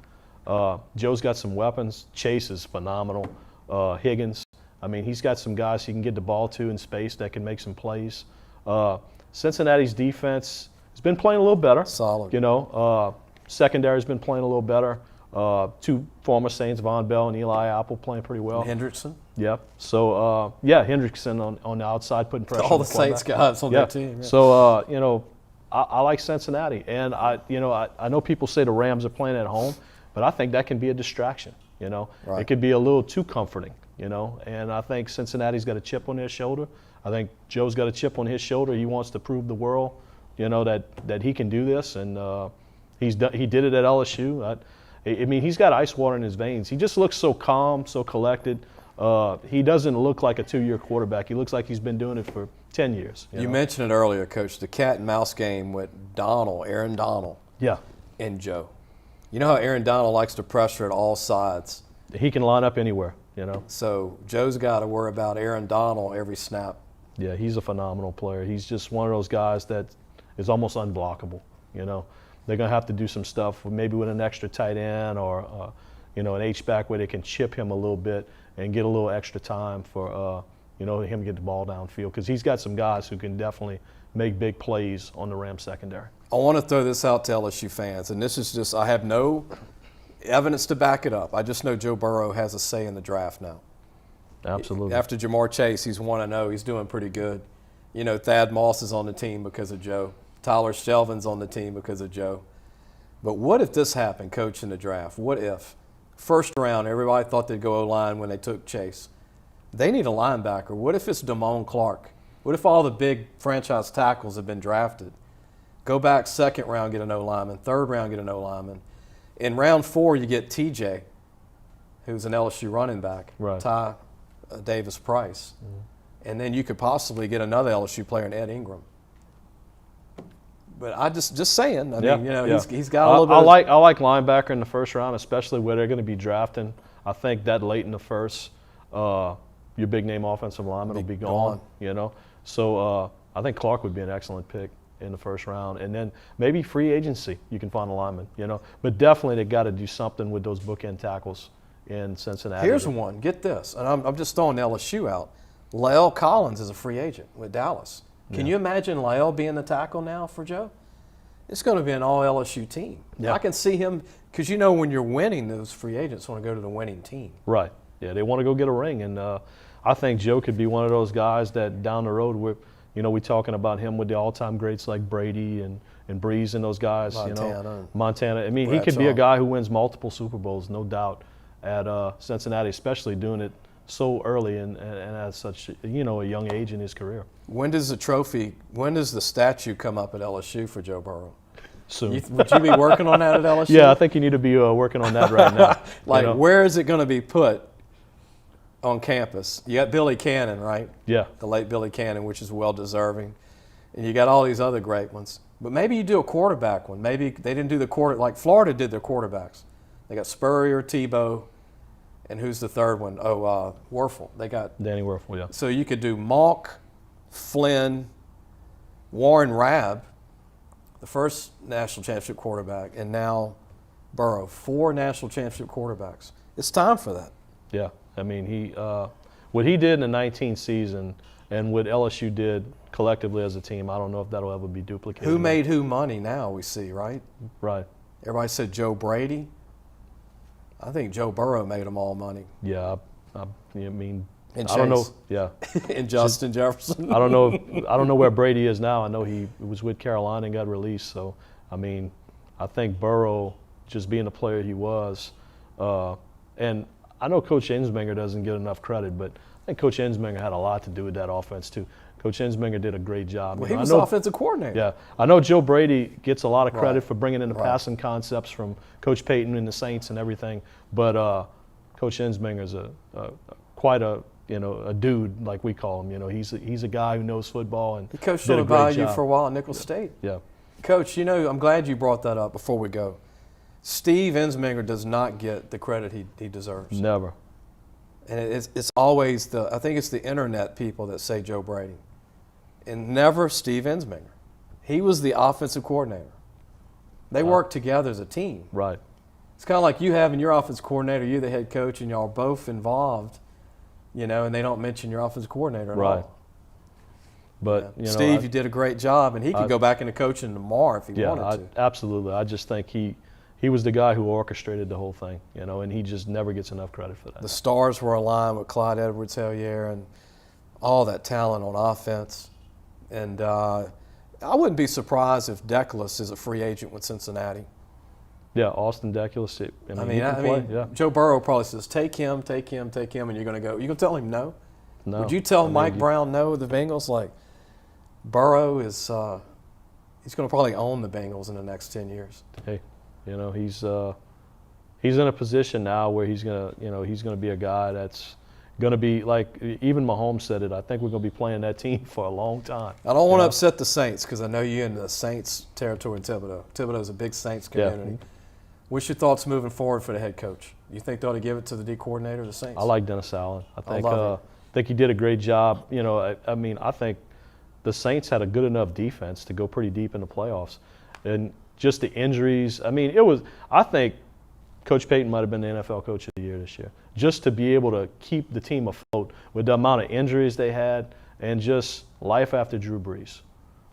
Joe's got some weapons. Chase is phenomenal. Higgins. I mean, he's got some guys he can get the ball to in space that can make some plays. Cincinnati's defense has been playing a little better. Solid. You know, secondary's been playing a little better. Two former Saints, Von Bell and Eli Apple, playing pretty well. And Hendrickson. Yep. So, Hendrickson on the outside putting pressure all on the Saints guys on their team. Yeah. So, you know, I like Cincinnati. And, I know people say the Rams are playing at home, but I think that can be a distraction, you know. Right. It could be a little too comforting, you know. And I think Cincinnati's got a chip on their shoulder. I think Joe's got a chip on his shoulder. He wants to prove the world, you know, that he can do this. And he did it at LSU. I mean, he's got ice water in his veins. He just looks so calm, so collected. He doesn't look like a 2-year quarterback. He looks like he's been doing it for 10 years. You know? Mentioned it earlier, Coach, the cat and mouse game with Aaron Donald, and Joe. You know how Aaron Donald likes to pressure at all sides. He can line up anywhere, you know. So Joe's got to worry about Aaron Donald every snap. Yeah, he's a phenomenal player. He's just one of those guys that is almost unblockable, you know. They're going to have to do some stuff maybe with an extra tight end or, an H-back where they can chip him a little bit and get a little extra time for, him to get the ball downfield, because he's got some guys who can definitely make big plays on the Rams secondary. I want to throw this out to LSU fans, and this is just, I have no evidence to back it up. I just know Joe Burrow has a say in the draft now. Absolutely. After Jamar Chase, he's 1-0. He's doing pretty good. You know, Thad Moss is on the team because of Joe. Tyler Shelvin's on the team because of Joe. But what if this happened, Coach, in the draft? What if? First round, everybody thought they'd go O-line when they took Chase. They need a linebacker. What if it's Damone Clark? What if all the big franchise tackles have been drafted? Go back second round, get an O-lineman. Third round, get an O-lineman. In round 4, you get TJ, who's an LSU running back. Right. Ty Davis Price. And then you could possibly get another LSU player in Ed Ingram. But I just saying. I mean, he's got a little bit. I like linebacker in the first round, especially where they're going to be drafting. I think that late in the first, your big name offensive lineman will be gone. So I think Clark would be an excellent pick in the first round, and then maybe free agency you can find a lineman. But definitely they got to do something with those bookend tackles in Cincinnati. Here's one. Get this, and I'm just throwing LSU out. Lael Collins is a free agent with Dallas. Can you imagine Lael being the tackle now for Joe? It's going to be an all-LSU team. Yeah. I can see him because when you're winning, those free agents want to go to the winning team. Right. Yeah, they want to go get a ring, and I think Joe could be one of those guys that down the road, we're talking about him with the all-time greats like Brady and Breeze and those guys. Montana. I mean, he could be a guy who wins multiple Super Bowls, no doubt, at Cincinnati, especially doing it so early and at such a young age in his career. When does the statue come up at LSU for Joe Burrow? Soon. Would you be working on that at LSU? Yeah, I think you need to be working on that right now. Where is it going to be put on campus? You got Billy Cannon, right? Yeah. The late Billy Cannon, which is well-deserving. And you got all these other great ones. But maybe you do a quarterback one. Maybe they didn't do like Florida did their quarterbacks. They got Spurrier, Thibodaux, and who's the third one? Werfel. They got Danny Werfel, yeah. So you could do Malk, Flynn, Warren Rabb, the first national championship quarterback, and now Burrow. 4 national championship quarterbacks. It's time for that. Yeah. I mean, what he did in the 19 season and what LSU did collectively as a team, I don't know if that'll ever be duplicated. Who made who money now, we see, right? Right. Everybody said Joe Brady. I think Joe Burrow made them all money. Yeah, I mean, And I don't know. Chase. Yeah, And Justin Jefferson. I don't know where Brady is now. I know he was with Carolina and got released. So, I mean, I think Burrow, just being the player he was, and I know Coach Ensminger doesn't get enough credit, but I think Coach Ensminger had a lot to do with that offense too. Coach Ensminger did a great job. Well, he was the offensive coordinator. Yeah, I know Joe Brady gets a lot of credit for bringing in the passing concepts from Coach Payton and the Saints and everything, but Coach Ensminger's quite a dude, like we call him. He's a guy who knows football and he coached did on a the great Bayou job. for a while at Nicholls State. Yeah. Coach, I'm glad you brought that up before we go. Steve Ensminger does not get the credit he deserves. Never. And it's always I think it's the internet people that say Joe Brady. And never Steve Ensminger. He was the offensive coordinator. They worked together as a team. Right. It's kind of like you having your offensive coordinator, you the head coach, and y'all both involved, and they don't mention your offensive coordinator at all. But, Steve, you did a great job, and he could go back into coaching tomorrow if he wanted to. Absolutely. I just think he was the guy who orchestrated the whole thing, and he just never gets enough credit for that. The stars were aligned with Clyde Edwards-Helaire and all that talent on offense. And I wouldn't be surprised if Deculus is a free agent with Cincinnati. Yeah, Austin Deculus. I mean, Joe Burrow probably says, take him, and you're going to go. You going to tell him no? No. Would you tell Mike Brown no, the Bengals? Like, Burrow is he's going to probably own the Bengals in the next 10 years. Hey, he's in a position now where he's gonna be a guy that's going to be, like even Mahomes said it, I think we're going to be playing that team for a long time. I don't want to upset the Saints because I know you're in the Saints territory in Thibodaux. Thibodaux's a big Saints community. Yeah. What's your thoughts moving forward for the head coach? You think they ought to give it to the D coordinator of the Saints? I like Dennis Allen. I think he did a great job. I think the Saints had a good enough defense to go pretty deep in the playoffs. And just the injuries, I think Coach Payton might have been the NFL Coach of the Year this year. Just to be able to keep the team afloat with the amount of injuries they had and just life after Drew Brees.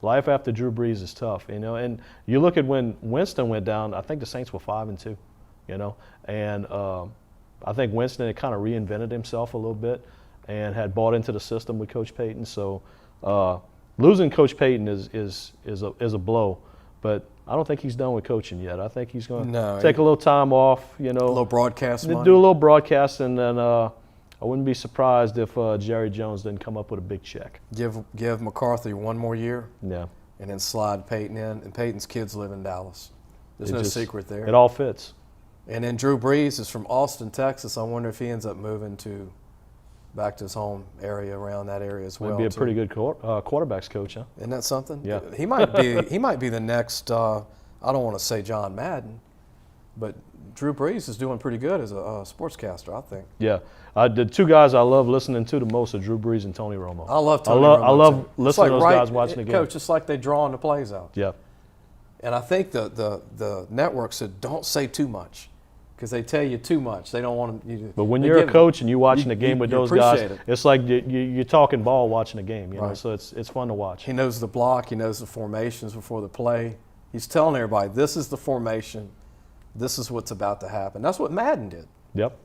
Life after Drew Brees is tough, And you look at when Winston went down, I think the Saints were 5-2, And I think Winston had kind of reinvented himself a little bit and had bought into the system with Coach Payton. So losing Coach Payton is a blow. But I don't think he's done with coaching yet. I think he's going to take a little time off, A little broadcast money. Do a little broadcast, and then I wouldn't be surprised if Jerry Jones didn't come up with a big check. Give McCarthy one more year. Yeah. And then slide Payton in. And Payton's kids live in Dallas. There's no secret there. It all fits. And then Drew Brees is from Austin, Texas. I wonder if he ends up moving to back to his home area, around that area as well. Might be a too. pretty good quarterbacks coach, huh? Isn't that something? Yeah. He might be the next. I don't want to say John Madden, but Drew Brees is doing pretty good as a sportscaster, I think. Yeah. The two guys I love listening to the most are Drew Brees and Tony Romo. I love Tony Romo. I love too. listening to those guys watching the game. Coach, it's like they're drawing the plays out. Yeah. And I think the network said don't say too much, because they tell you too much. They don't want you. But when you're a coach and you're watching the game with those guys, it's like you're talking ball watching a game. You know, so it's fun to watch. He knows the block. He knows the formations before the play. He's telling everybody, this is the formation. This is what's about to happen. That's what Madden did. Yep.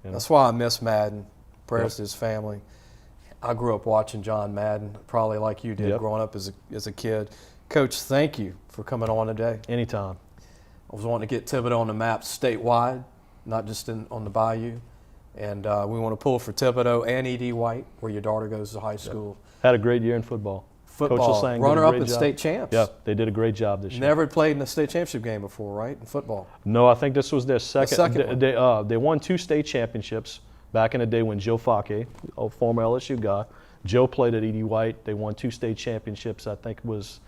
That's why I miss Madden. Prayers to his family. I grew up watching John Madden, probably like you did, growing up as a kid. Coach, thank you for coming on today. Anytime. I was wanting to get Thibodaux on the map statewide, not just on the Bayou. And we want to pull for Thibodaux and E.D. White, where your daughter goes to high school. Had a great year in football. Coach runner-up in state champs. Yeah, they did a great job this year. Never played in a state championship game before, right, in football? No, I think this was their second. One. They won 2 state championships back in the day when Joe Fake, a former LSU guy, Joe played at E.D. White. They won 2 state championships. I think it was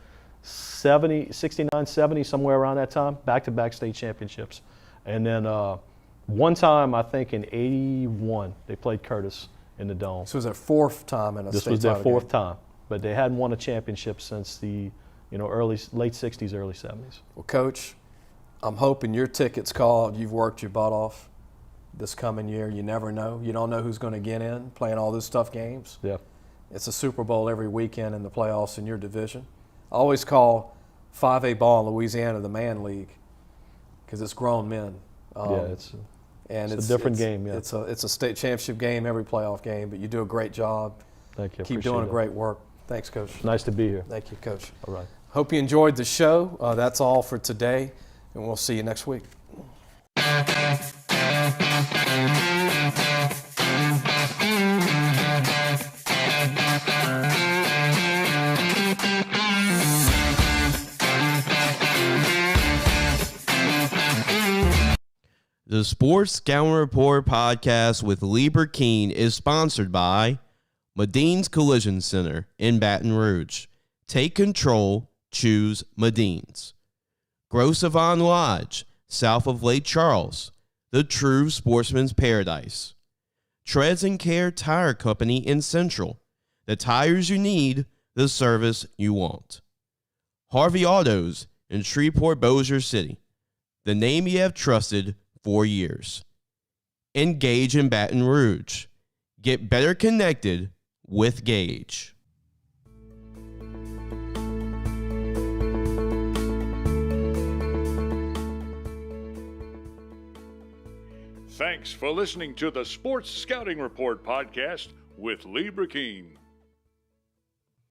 69, 70, somewhere around that time, back-to-back state championships. And then one time, I think in 81, they played Curtis in the Dome. This was their 4th time in a state This was their 4th game. time. But they hadn't won a championship since the late 60s, early 70s. Well, Coach, I'm hoping your ticket's called. You've worked your butt off this coming year. You never know. You don't know who's going to get in, playing all those tough games. Yeah. It's a Super Bowl every weekend in the playoffs in your division. I always call 5A ball in Louisiana the man league, because it's grown men. It's a different game. Yeah. It's a state championship game, every playoff game, but you do a great job. Thank you. Keep doing great work. Thanks, Coach. Nice to be here. Thank you, Coach. All right. Hope you enjoyed the show. That's all for today, and we'll see you next week. The Sports Scouting Report podcast with Lieber Keene is sponsored by Madine's Collision Center in Baton Rouge. Take control, choose Madine's. Gros Savon Lodge, south of Lake Charles, the true sportsman's paradise. Treads and Care Tire Company in Central, the tires you need, the service you want. Harvey Autos in Shreveport, Bossier City, the name you have trusted for years. Engage in Baton Rouge. Get better connected with Gage. Thanks for listening to the Sports Scouting Report podcast with Lieber Keene.